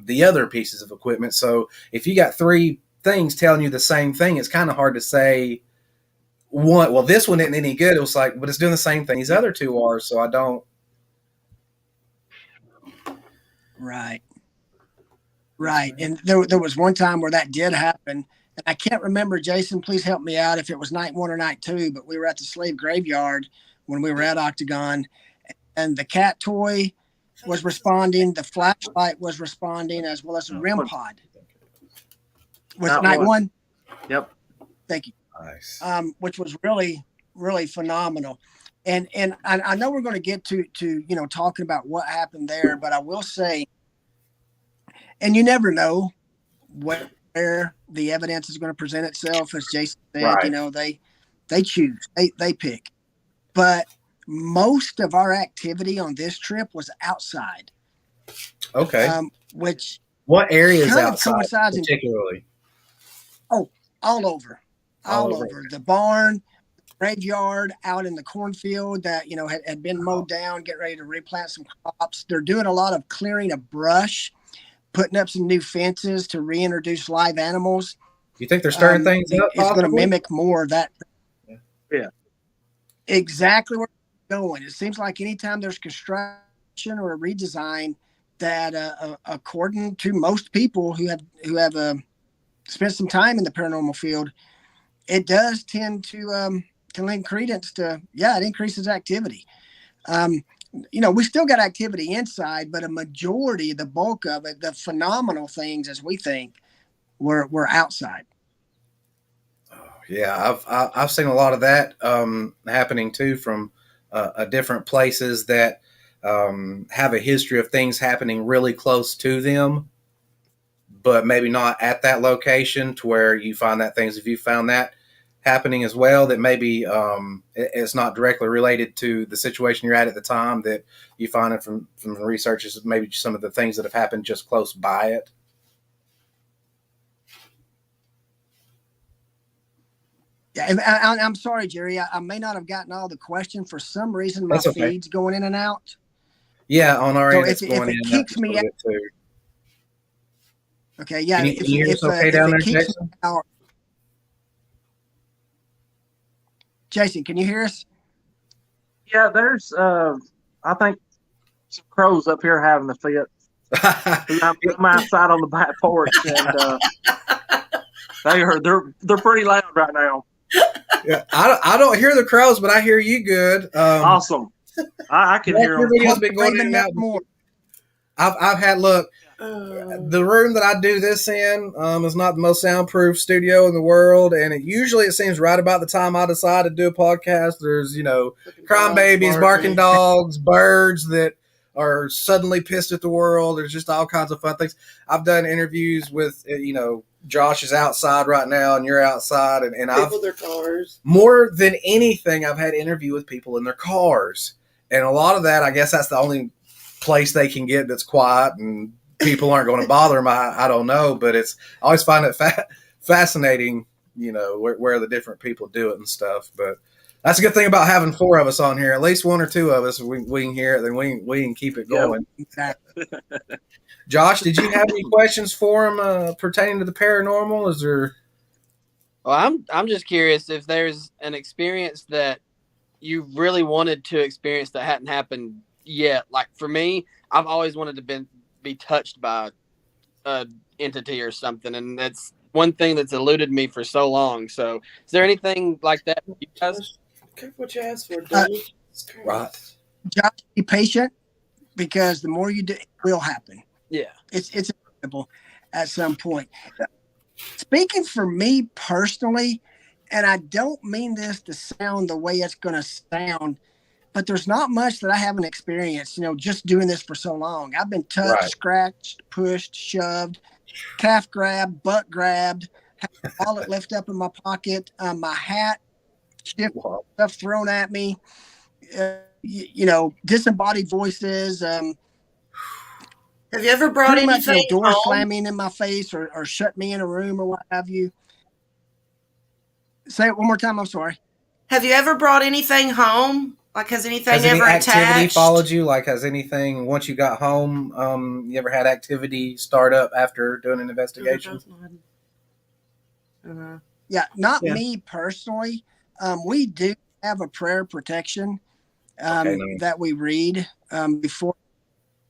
the other pieces of equipment. So if you got three things telling you the same thing, it's kind of hard to say one, well, this one isn't any good. It was like, but it's doing the same thing these other two are. So I don't. Right. And there was one time where that did happen. And I can't remember, Jason, please help me out if it was night 1 or night 2, but we were at the slave graveyard when we were at Octagon, and the cat toy was responding. The flashlight was responding, as well as the REM pod. Was it night one? Yep. Thank you. Nice. Which was really, really phenomenal. And I know we're going to get to, you know, talking about what happened there, but I will say, and you never know where the evidence is going to present itself. As Jason said, you know, they choose, they pick. But most of our activity on this trip was outside. Okay. Which what areas kind of outside coincides particularly? All over. The barn, graveyard, out in the cornfield that, you know, had been mowed down, get ready to replant some crops. They're doing a lot of clearing of brush, putting up some new fences to reintroduce live animals. You think they're stirring things up? It's going to mimic more of that. Yeah. Exactly where it's going. It seems like anytime there's construction or a redesign, that according to most people who have spent some time in the paranormal field, it does tend to lend credence to, it increases activity. You know, we still got activity inside, but a majority, the bulk of it, the phenomenal things, as we think, were outside. Yeah, I've seen a lot of that happening too from different places that have a history of things happening really close to them, but maybe not at that location, to where you find that things, if you found that happening as well, that maybe it's not directly related to the situation you're at the time, that you find it from the researchers, maybe some of the things that have happened just close by it. Yeah, and I'm sorry, Jerry. I may not have gotten all the question. For some reason, my feed's going in and out. Yeah, on our end, it's going in. If it kicks me out, too. Okay, yeah. Can you hear us okay down there, Jason? Jason, can you hear us? Yeah, there's I think some crows up here having a fit. I'm outside on the back porch, and they're pretty loud right now. Yeah, I don't hear the crows, but I hear you good. Awesome. I can hear your them. video's been going in and out. More. I've had the room that I do this in is not the most soundproof studio in the world, and it seems right about the time I decide to do a podcast. There's crime babies, barking dogs, birds that are suddenly pissed at the world. There's just all kinds of fun things. I've done interviews with Josh is outside right now, and you're outside, and people in their cars. More than anything, I've had interview with people in their cars, and a lot of that, I guess, that's the only place they can get that's quiet and people aren't going to bother them. I don't know, but I always find it fascinating, where the different people do it and stuff. But that's a good thing about having 4 of us on here. At least 1 or 2 of us, we can hear it, then we can keep it going. Yeah. Josh, did you have any questions for him pertaining to the paranormal? Is there? Well, I'm just curious if there's an experience that you really wanted to experience that hadn't happened yet. Like for me, I've always wanted to be touched by an entity or something, and that's one thing that's eluded me for so long. So, is there anything like that, you guys? Careful what you ask for, dude. Right. Josh, be patient, because the more you do, it will happen. Yeah, it's inevitable at some point. Speaking for me personally, and I don't mean this to sound the way it's going to sound, but there's not much that I haven't experienced, just doing this for so long. I've been touched, Right. scratched, pushed, shoved, calf grabbed, butt grabbed, had a wallet left up in my pocket, my hat, stuff thrown at me, disembodied voices. Have you ever brought Pretty much anything door home? slamming in my face or shut me in a room or what have you. Say it one more time. I'm sorry. Have you ever brought anything home? Like, has anything Has any ever activity attached? followed you? Like, has anything, once you got home, you ever had activity start up after doing an investigation? Yeah, not Yeah. me personally. We do have a prayer protection Okay, nice. that we read before.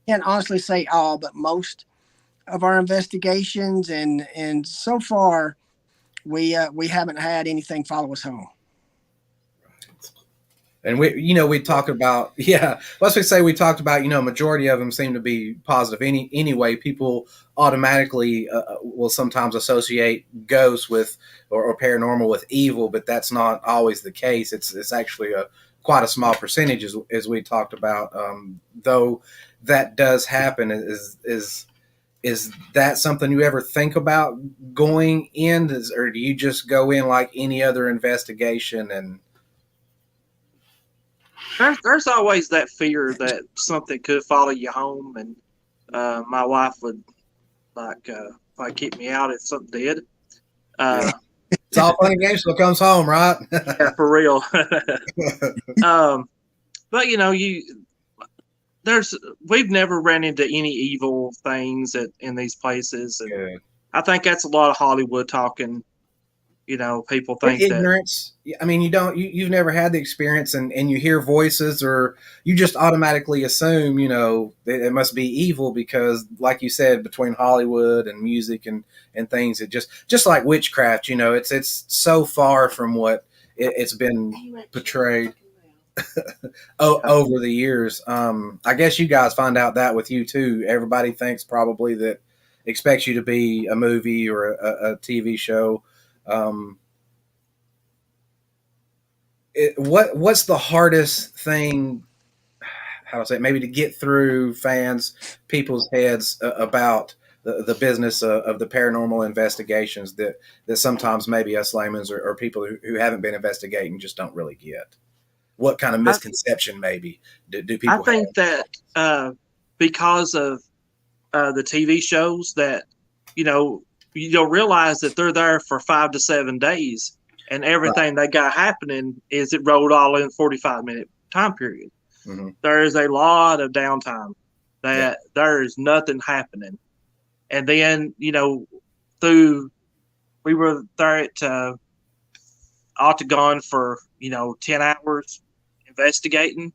Can't honestly say all, but most of our investigations, and so far, we haven't had anything follow us home. And we talked about, we talked about, majority of them seem to be positive. Anyway, people automatically will sometimes associate ghosts with or paranormal with evil, but that's not always the case. It's actually quite a small percentage, as we talked about. Though that does happen. Is that something you ever think about going in, or do you just go in like any other investigation? And There's always that fear that something could follow you home, and my wife would keep me out if something did. It's all fun and games till it comes home, right? Yeah, for real. But we've never ran into any evil things in these places. And I think that's a lot of Hollywood talking. People think ignorance. I mean, you've never had the experience, and you hear voices, or you just automatically assume, it must be evil because, like you said, between Hollywood and music and things, it just like witchcraft, it's so far from what it's been portrayed over the years. I guess you guys find out that with you too. Everybody thinks probably that expects you to be a movie or a TV show. What's the hardest thing, how to say it, maybe to get through people's heads about the business of the paranormal investigations that sometimes maybe us laymen or people who haven't been investigating just don't really get? What kind of misconception maybe do people have? I think that because of the TV shows that, you don't realize that they're there for 5 to 7 days, and everything they got happening is it rolled all in 45-minute time period. Mm-hmm. There is a lot of downtime that there is nothing happening. And then, we were there at Octagon for 10 hours investigating,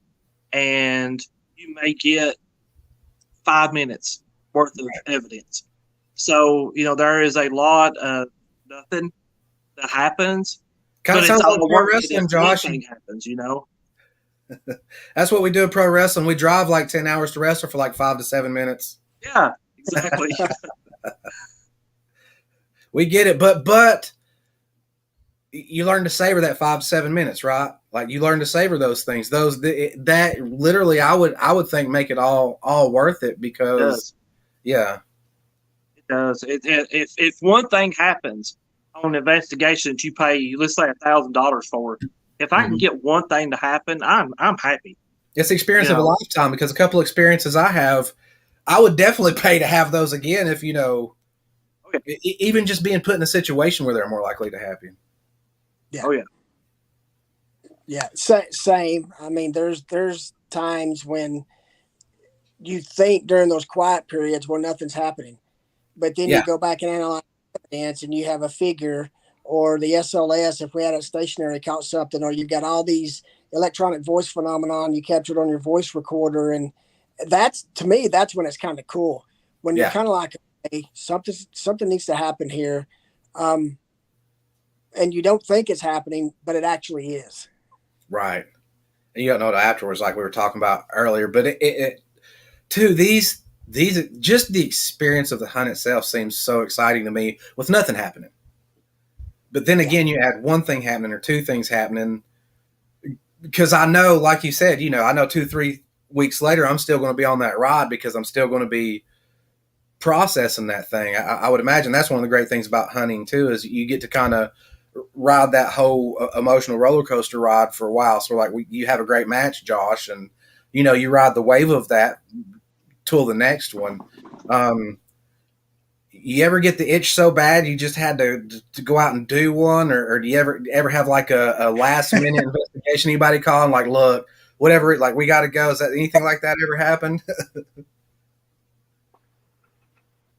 and you may get 5 minutes worth of evidence. So there is a lot of nothing that happens, Kind but of it's sounds like all pro worth it wrestling, if Josh. one thing happens. That's what we do in pro wrestling. We drive like 10 hours to wrestle for like 5 to 7 minutes. Yeah, exactly. We get it, but you learn to savor that 5 to 7 minutes, right? Like you learn to savor those things. That literally, I would think make it all worth it because, It does. yeah, It does. If one thing happens on an investigation that you pay, let's say $1,000 for, if I can get one thing to happen, I'm happy. it's the experience of a lifetime. Because a couple experiences I have, I would definitely pay to have those again. If even just being put in a situation where they're more likely to happen. Yeah. Oh yeah. Yeah, same. I mean, there's times when you think during those quiet periods where nothing's happening, but then you go back and analyze evidence, and you have a figure, or the SLS, if we had it stationary, caught something, or you've got all these electronic voice phenomenon you captured on your voice recorder, and that's, to me, that's when it's kind of cool. When you're kind of like, hey, something needs to happen here, and you don't think it's happening, but it actually is. Right. And you don't know it afterwards, like we were talking about earlier. But it too, these just the experience of the hunt itself seems so exciting to me with nothing happening. But then again, you add one thing happening or two things happening, because I know, like you said, I know 2-3 weeks later, I'm still going to be on that ride because I'm still going to be processing that thing. I would imagine that's one of the great things about hunting too, is you get to kind of ride that whole emotional roller coaster ride for a while. So like you have a great match, Josh, and you ride the wave of that till the next one. You ever get the itch so bad you just had to go out and do one, or do you ever have like a last minute investigation? Anybody calling like, look, whatever, like we got to go? Is that anything like that ever happened?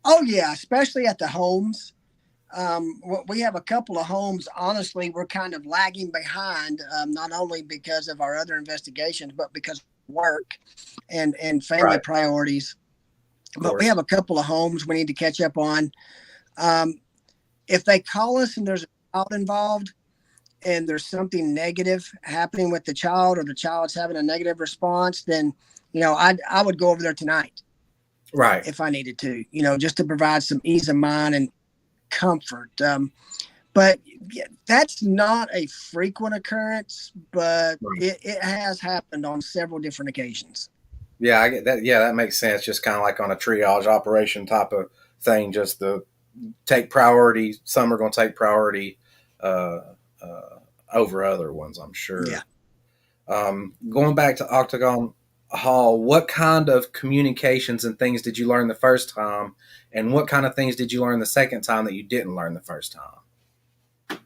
Oh yeah, especially at the homes. We have a couple of homes. Honestly, we're kind of lagging behind, not only because of our other investigations, but because of work and family priorities. But we have a couple of homes we need to catch up on. If they call us and there's a child involved and there's something negative happening with the child, or the child's having a negative response, then, I would go over there tonight. Right. If I needed to, just to provide some ease of mind and comfort. But that's not a frequent occurrence, but it has happened on several different occasions. Yeah, I get that. Yeah, that makes sense. Just kind of like on a triage operation type of thing, just to take priority. Some are going to take priority over other ones, I'm sure. Yeah. Going back to Octagon Hall, what kind of communications and things did you learn the first time, and what kind of things did you learn the second time that you didn't learn the first time?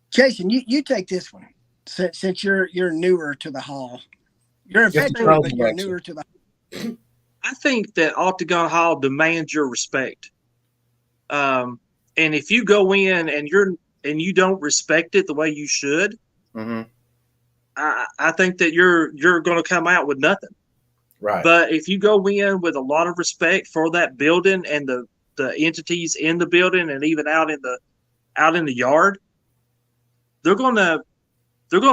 Jason, you take this one, since you're newer to the hall. You're infatuated, but you're newer to the. I think that Octagon Hall demands your respect. And if you go in and you don't respect it the way you should, I think that you're going to come out with nothing. Right. But if you go in with a lot of respect for that building and the entities in the building, and even out in the yard, they're gonna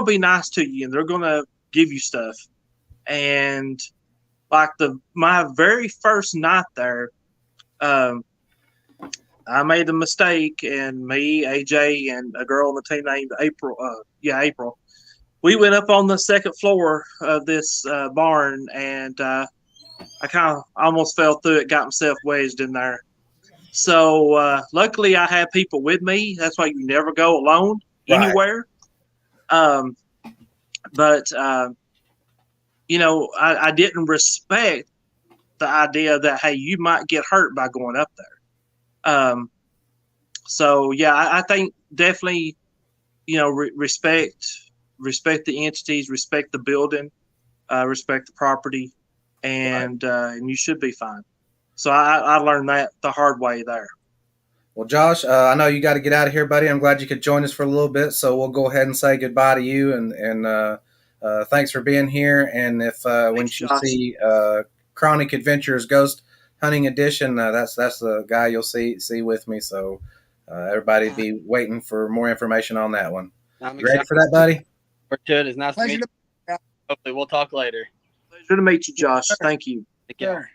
be nice to you, and they're gonna give you stuff. And like my very first night there, I made a mistake, and me, AJ, and a girl on the team named April. April. We went up on the second floor of this barn, and I kind of almost fell through it, got myself wedged in there. So luckily, I had people with me. That's why you never go alone anywhere. But I didn't respect the idea that, hey, you might get hurt by going up there. So yeah, I think definitely, respect the entities, respect the building, respect the property, and you should be fine. So I learned that the hard way there. Well, Josh, I know you got to get out of here, buddy. I'm glad you could join us for a little bit, so we'll go ahead and say goodbye to you, and thanks for being here. And if when Thanks, you Josh. see Chronic Adventures Ghost Hunting Edition, that's the guy you'll see with me. So everybody be waiting for more information on that one. I'm You ready excited for that, buddy? for it. It's nice to Pleasure meet you. Hopefully, we'll talk later. Pleasure to meet you, Josh. Thank you. Take care. Sure.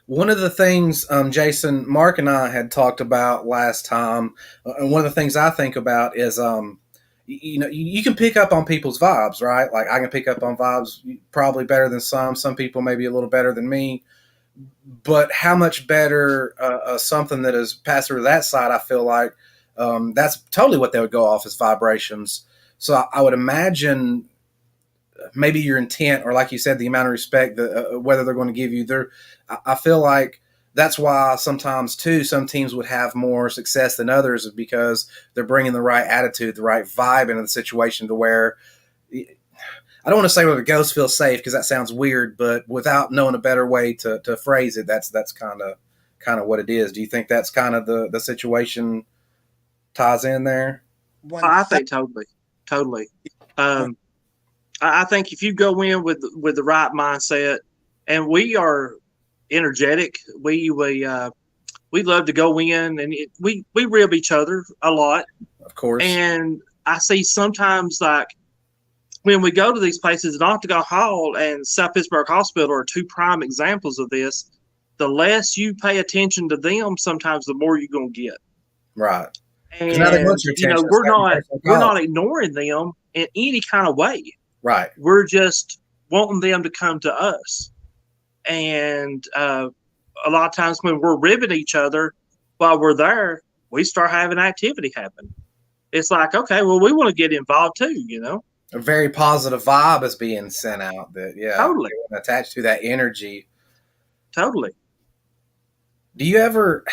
One of the things, Jason, Mark, and I had talked about last time, and one of the things I think about is, you can pick up on people's vibes, right? Like I can pick up on vibes probably better than some. Some people maybe a little better than me, but how much better something that is passed through that side? I feel like that's totally what they would go off as vibrations. So I would imagine maybe your intent, or like you said, the amount of respect that whether they're going to give you. I feel like that's why sometimes too some teams would have more success than others, because they're bringing the right attitude, the right vibe into the situation, to where I don't want to say where the ghosts feel safe, because that sounds weird, but without knowing a better way to phrase it, that's kind of what it is. Do you think that's kind of the situation ties in there? I think totally. I think if you go in with the right mindset, and we are energetic, we love to go in, and we rib each other a lot, Of course. and I see sometimes, like when we go to these places, and Octagon Hall and South Pittsburgh Hospital are two prime examples of this. The less you pay attention to them, sometimes the more you're gonna get. Right. And now they want your attention. we're not ignoring them in any kind of way. Right. We're just wanting them to come to us. And a lot of times when we're ribbing each other while we're there, we start having activity happen. It's like, okay, well, we want to get involved too, A very positive vibe is being sent out. That Totally. attached to that energy. Totally. Do you ever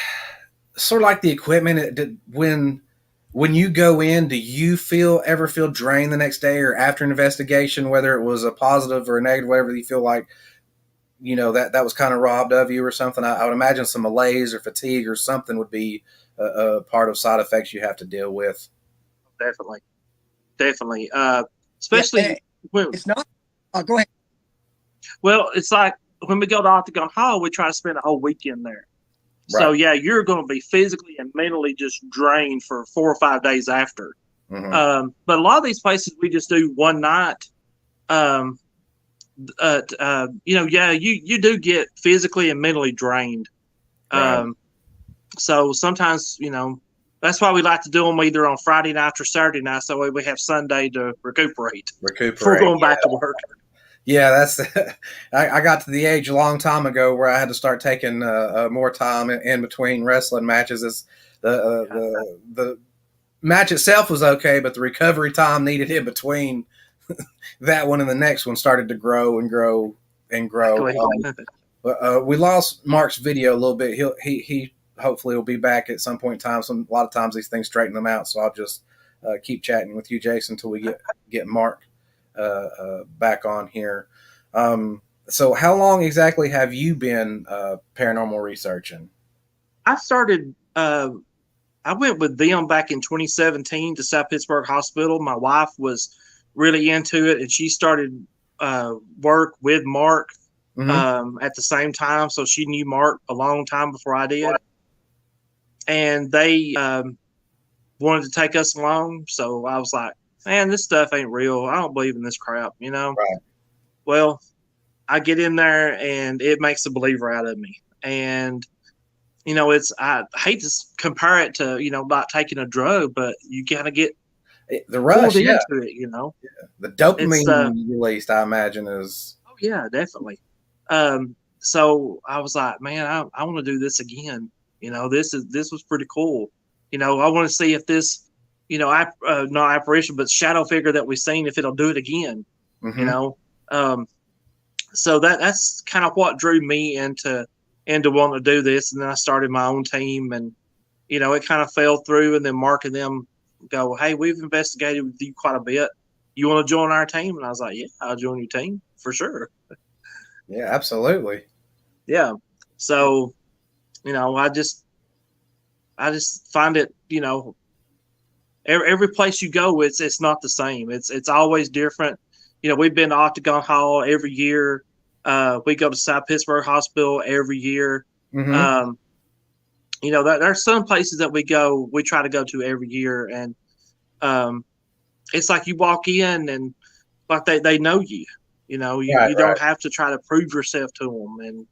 sort of like the equipment when you go in? Do you ever feel drained the next day or after an investigation, whether it was a positive or a negative, whatever you feel like, that was kind of robbed of you or something? I would imagine some malaise or fatigue or something would be a part of side effects you have to deal with. Definitely. Especially when it's not. Go ahead. Well, it's like when we go to Octagon Hall, we try to spend a whole weekend there. Right. So yeah, you're going to be physically and mentally just drained for 4 or 5 days after. Mm-hmm. But a lot of these places we just do one night. You do get physically and mentally drained. Right. So sometimes, that's why we like to do them either on Friday night or Saturday night, so we have Sunday to recuperate before going back to work. Yeah, that's. I got to the age a long time ago where I had to start taking more time in between wrestling matches. It's the match itself was okay, but the recovery time needed in between that one and the next one started to grow and grow and grow. We lost Mark's video a little bit. He hopefully will be back at some point in time. A lot of times these things straighten them out, so I'll just keep chatting with you, Jason, until we get Mark back on here. So how long exactly have you been paranormal researching? I started. I went with them back in 2017 to South Pittsburgh Hospital. My wife was really into it, and she started work with Mark at the same time. So she knew Mark a long time before I did. And they wanted to take us along. So I was like, man, this stuff ain't real. I don't believe in this crap, Right. Well, I get in there and it makes a believer out of me. And, I hate to compare it to, not taking a drug, but you got to get the rush into it, Yeah. The dopamine released, I imagine, is. Oh, yeah, definitely. So I was like, man, I want to do this again. This was pretty cool. I want to see if this, not apparition, but shadow figure that we've seen, if it'll do it again. Mm-hmm. So that's kind of what drew me into wanting to do this. And then I started my own team, and, it kind of fell through. And then Mark and them go, hey, we've investigated with you quite a bit. You want to join our team? And I was like, yeah, I'll join your team for sure. Yeah, absolutely. Yeah. So, I just I just find it, every place you go, it's not the same. It's always different. We've been to Octagon Hall every year. We go to South Pittsburgh Hospital every year. Mm-hmm. There's some places that we try to go to every year, and it's like you walk in and like they know you. You Right. don't have to try to prove yourself to them, and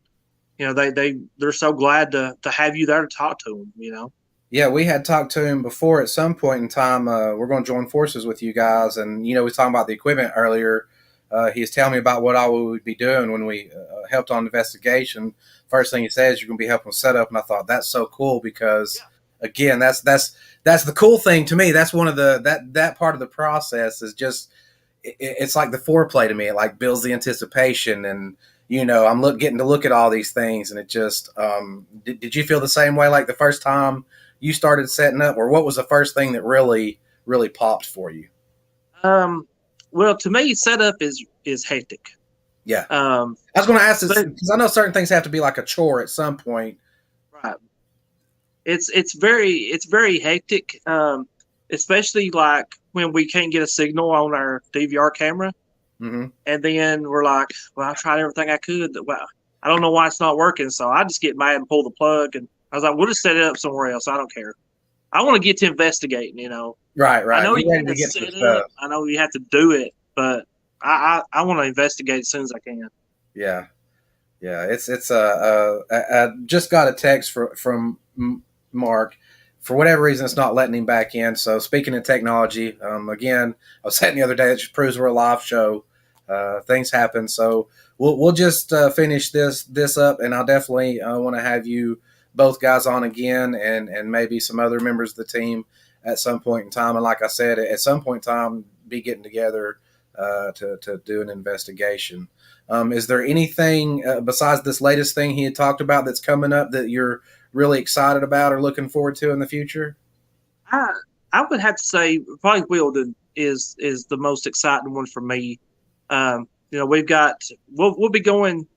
they're so glad to have you there to talk to them. Yeah, we had talked to him before at some point in time. We're going to join forces with you guys. And, we was talking about the equipment earlier. He was telling me about what all we would be doing when we helped on investigation. First thing he says, you're going to be helping set up. And I thought, that's so cool because, again, that's the cool thing to me. That's one of that part of the process is just, it's like the foreplay to me. It like builds the anticipation and, I'm getting to look at all these things. And it just, did you feel the same way like the first time you started setting up, or what was the first thing that really, really popped for you? Well, to me, setup is hectic. Yeah. I was going to ask this because I know certain things have to be like a chore at some point. Right. It's very hectic. Especially like when we can't get a signal on our DVR camera. Mm-hmm. And then we're like, well, I tried everything I could. Well, I don't know why it's not working. So I just get mad and pull the plug. And I was like, we'll just set it up somewhere else. I don't care. I want to get to investigating, Right. I know you have have to set up. I know you have to do it, but I want to investigate as soon as I can. Yeah. It's I just got a text from Mark. For whatever reason, it's not letting him back in. So speaking of technology, again, I was saying the other day, that just proves we're a live show. Things happen. So we'll just finish this up, and I'll definitely want to have you both guys on again, and maybe some other members of the team at some point in time. And like I said, at some point in time, be getting together to do an investigation. Is there anything besides this latest thing he had talked about that's coming up that you're really excited about or looking forward to in the future? I would have to say probably Wilden is the most exciting one for me. We've got we'll be going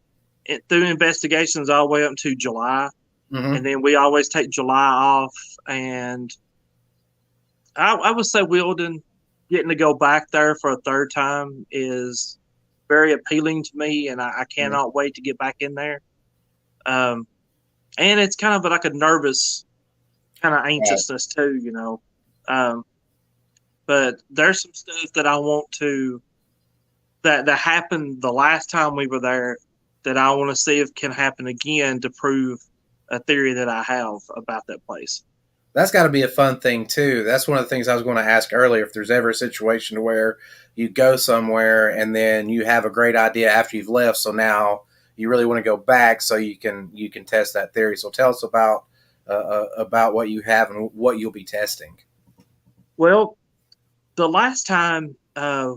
through investigations all the way up to July. Mm-hmm. And then we always take July off. And I would say Wilden, getting to go back there for a third time is very appealing to me, and I cannot wait to get back in there. And it's kind of like a nervous kind of anxiousness too, but there's some stuff that I want to that happened the last time we were there that I want to see if can happen again to prove a theory that I have about that place. That's got to be a fun thing too. That's one of the things I was going to ask earlier. If there's ever a situation where you go somewhere and then you have a great idea after you've left, so now you really want to go back so you can test that theory. So tell us about what you have and what you'll be testing. Well, the last time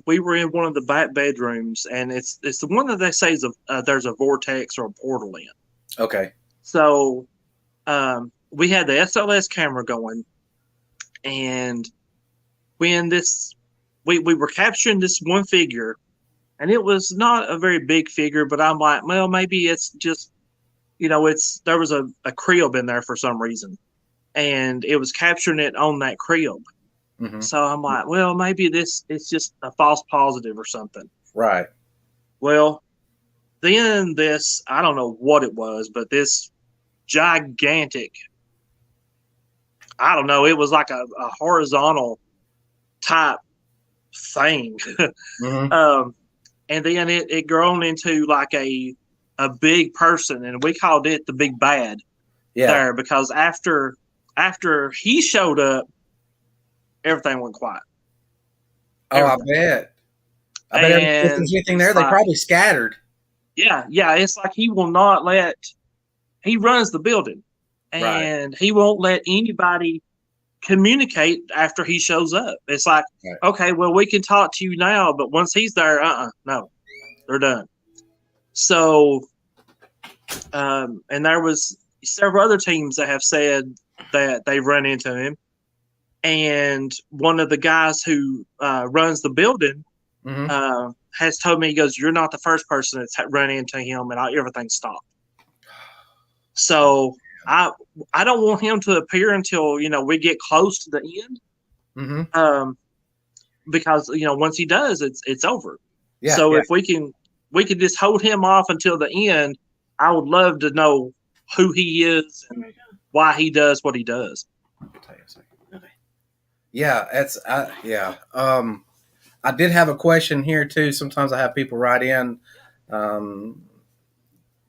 we were in one of the back bedrooms, and it's the one that they say is there's a vortex or a portal in. Okay. So we had the SLS camera going, and when we were capturing this one figure, and it was not a very big figure, but I'm like, well, maybe it's just, there was a crib in there for some reason, and it was capturing it on that crib. Mm-hmm. So I'm like, well, maybe it's just a false positive or something. Right. Well, then I don't know what it was, but this gigantic, I don't know, it was like a horizontal type thing. Mm-hmm. And then it grown into like a big person, and we called it the Big Bad there, because after he showed up, everything went quiet. Everything. I bet. If there's anything there, they probably scattered. Yeah. It's like he will not he runs the building, and he won't let anybody communicate after he shows up. It's like, okay, well, we can talk to you now, but once he's there, no, they're done. So, and there was several other teams that have said that they've run into him. And one of the guys who runs the building has told me, he goes, you're not the first person that's run into him, and everything stopped. So I don't want him to appear until we get close to the end. Mm-hmm. Because once he does, it's over. Yeah. So if we can just hold him off until the end, I would love to know who he is and why he does what he does. I'll tell you a second. Okay. Yeah, it's yeah. I did have a question here too. Sometimes I have people write in.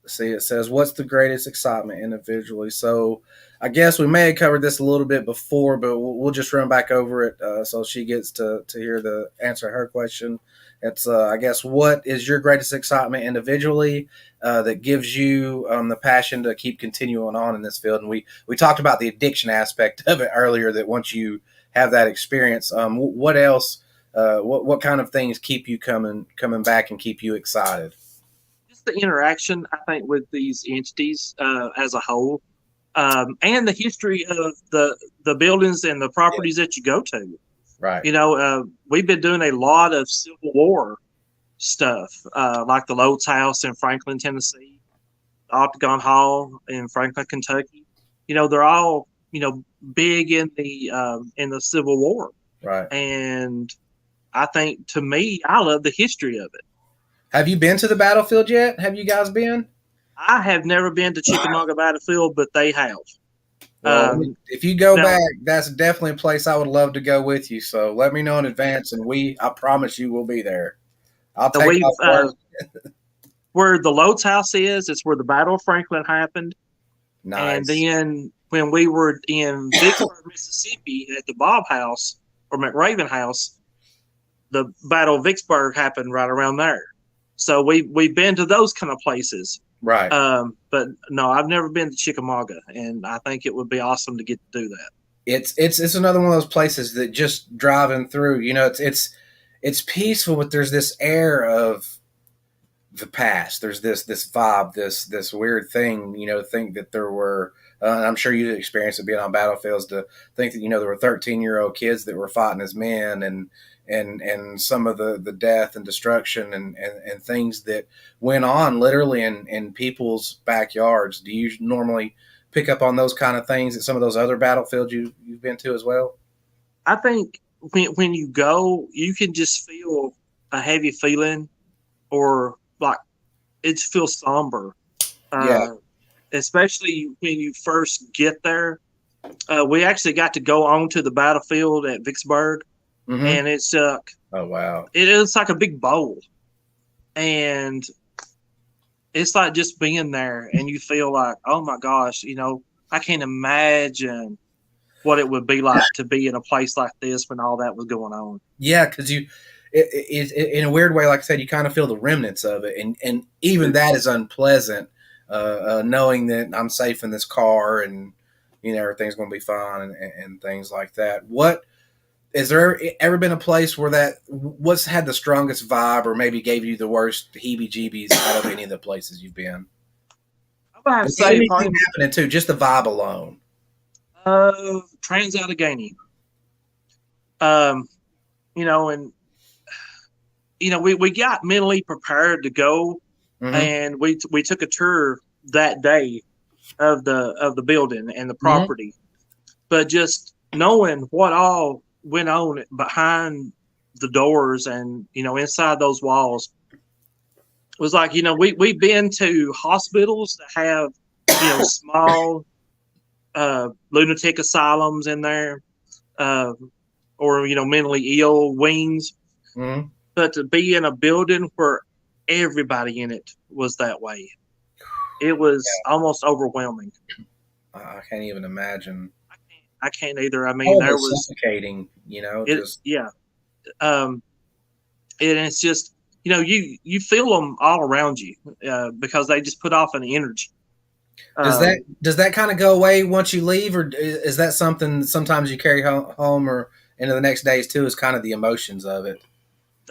See, it says, "What's the greatest excitement individually?" So, I guess we may have covered this a little bit before, but we'll just run back over it so she gets to hear the answer to her question. It's, I guess, what is your greatest excitement individually that gives you the passion to keep continuing on in this field? And we talked about the addiction aspect of it earlier. That once you have that experience, what else? What kind of things keep you coming back and keep you excited? Just the interaction, I think, with these entities as a whole, and the history of the buildings and the properties that you go to. Right. We've been doing a lot of Civil War stuff, like the Lodes House in Franklin, Tennessee, Octagon Hall in Franklin, Kentucky. They're all big in the Civil War. Right. And I think, to me, I love the history of it. Have you been to the battlefield yet? Have you guys been? I have never been to Chickamauga Battlefield, but they have. Well, if you go back, that's definitely a place I would love to go with you. So let me know in advance, and I promise you, we'll be there. I'll take off where the Lodes House is. It's where the Battle of Franklin happened. Nice. And then when we were in Vicksburg, Mississippi, at the Bob House or McRaven House, the Battle of Vicksburg happened right around there. So we've been to those kind of places. Right. But no, I've never been to Chickamauga, and I think it would be awesome to get to do that. It's another one of those places that just driving through, it's peaceful, but there's this air of the past. There's this vibe, this weird thing, think that there were, I'm sure you experienced it being on battlefields, to think that, there were 13-year-old kids that were fighting as men, and some of the death and destruction and things that went on literally in people's backyards. Do you normally pick up on those kind of things at some of those other battlefields you've been to as well? I think when you go, you can just feel a heavy feeling, or like it feels somber. Yeah. Especially when you first get there. We actually got to go onto the battlefield at Vicksburg. Mm-hmm. And it's oh wow! It is like a big bowl, and it's like just being there, and you feel like, oh my gosh, I can't imagine what it would be like to be in a place like this when all that was going on. Yeah, because it in a weird way, like I said, you kind of feel the remnants of it, and even that is unpleasant, knowing that I'm safe in this car and everything's going to be fine and things like that. What? Is there ever been a place where what's had the strongest vibe, or maybe gave you the worst heebie-jeebies out of any of the places you've been? I have to say, anything happening too, just the vibe alone. Trans-Allegheny. We got mentally prepared to go, mm-hmm. and we took a tour that day of the building and the property, mm-hmm. but just knowing what all went on behind the doors and inside those walls was like, we've been to hospitals that have small lunatic asylums in there, or mentally ill wings, mm-hmm. but to be in a building where everybody in it was that way, it was almost overwhelming. I can't even imagine. I can't either. I mean, there was suffocating, and it's just, you feel them all around you, because they just put off an energy. Does that kind of go away once you leave, or is that something sometimes you carry home or into the next days too? Is kind of the emotions of it.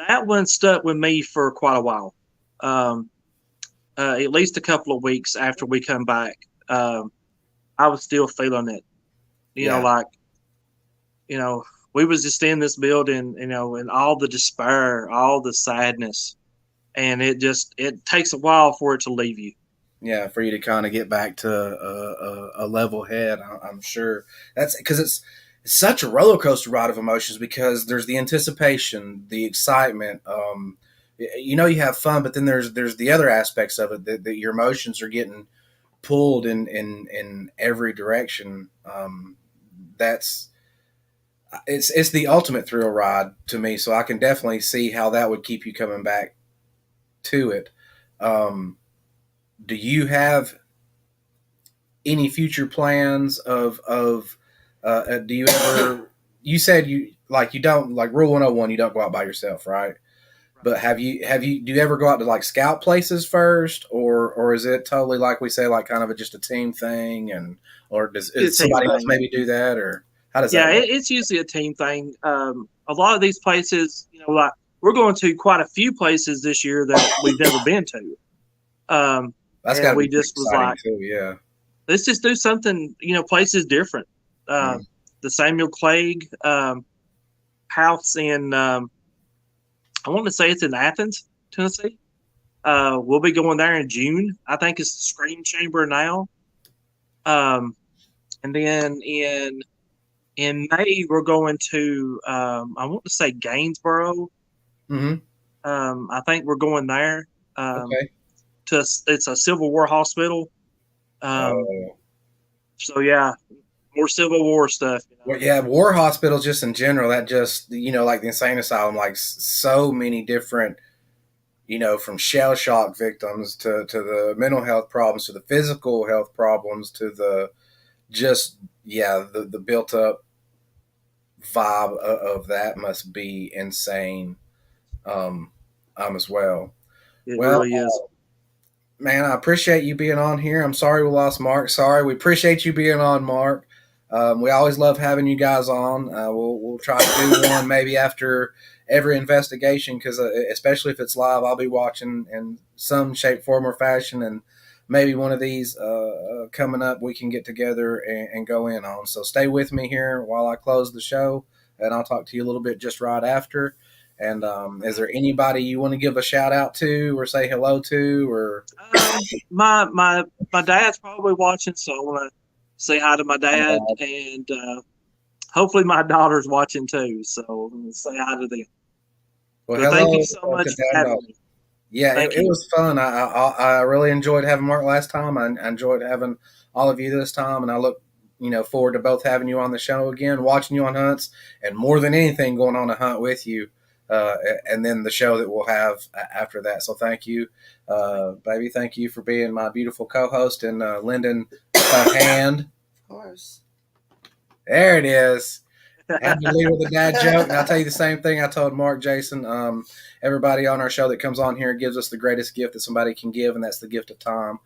That one stuck with me for quite a while, at least a couple of weeks after we come back. I was still feeling it. We was just in this building, and all the despair, all the sadness, and it takes a while for it to leave you. Yeah, for you to kind of get back to a level head, I'm sure that's because it's such a roller coaster ride of emotions because there's the anticipation, the excitement. You have fun, but then there's the other aspects of it that your emotions are getting pulled in every direction. That's it's the ultimate thrill ride to me. So I can definitely see how that would keep you coming back to it. Um, do you have any future plans do you ever you said you don't like rule 101 you don't go out by yourself, right? But have you do you ever go out to like scout places first, or is it totally like we say like kind of just a team thing, and or does It's a team somebody else thing. maybe do that, or how does Yeah, that work? it's usually a team thing. A lot of these places, like we're going to quite a few places this year that we've never been to. That's got And to be we pretty just was exciting like, too. Yeah. let's just do something, places different. Mm. The Samuel Clegg house in, I want to say it's in Athens, Tennessee. We'll be going there in June. I think it's the Scream Chamber now. And then in May we're going to I want to say Gainesboro. Mm-hmm. I think we're going there. Okay. It's a Civil War hospital. Oh. So yeah, more Civil War stuff. Well, yeah, war hospitals just in general, that just, like the insane asylum, like so many different, from shell shock victims to the mental health problems, to the physical health problems, to the just, yeah, the built up vibe of that must be insane um, as well. It Well, really is. man, I appreciate you being on here. I'm sorry we lost Mark. Sorry, we appreciate you being on, Mark. We always love having you guys on. We'll try to do one maybe after every investigation because especially if it's live, I'll be watching in some shape, form, or fashion, and maybe one of these coming up we can get together and go in on. So stay with me here while I close the show, and I'll talk to you a little bit just right after. And is there anybody you want to give a shout out to or say hello to, or My dad's probably watching, so I want to say hi to my dad, and hopefully my daughter's watching too. So I'm gonna say hi to them. well, But thank hello you so much to for Dad. having me. Yeah, Thank it you. was fun. I really enjoyed having Mark last time. I enjoyed having all of you this time, and I look forward to both having you on the show again, watching you on hunts, and more than anything, going on a hunt with you, and then the show that we'll have after that. So thank you, baby. Thank you for being my beautiful co-host and lending a hand. Of course. There it is. Had to leave with a dad joke, and I'll tell you the same thing I told Mark, Jason. Everybody on our show that comes on here gives us the greatest gift that somebody can give, and that's the gift of time.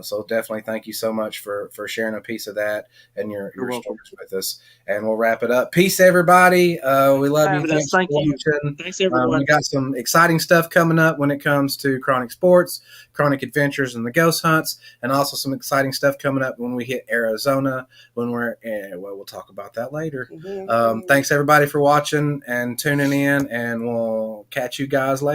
So definitely thank you so much for sharing a piece of that and your You're welcome. stories with us. And we'll wrap it up. Peace, everybody. We love you. Having us. Thanks for Thank you. watching. Thanks everyone. We got some exciting stuff coming up when it comes to chronic sports, chronic adventures, and the ghost hunts, and also some exciting stuff coming up when we hit Arizona. When we're well, we'll talk about that later. Mm-hmm. Thanks everybody for watching and tuning in, and we'll catch you guys later.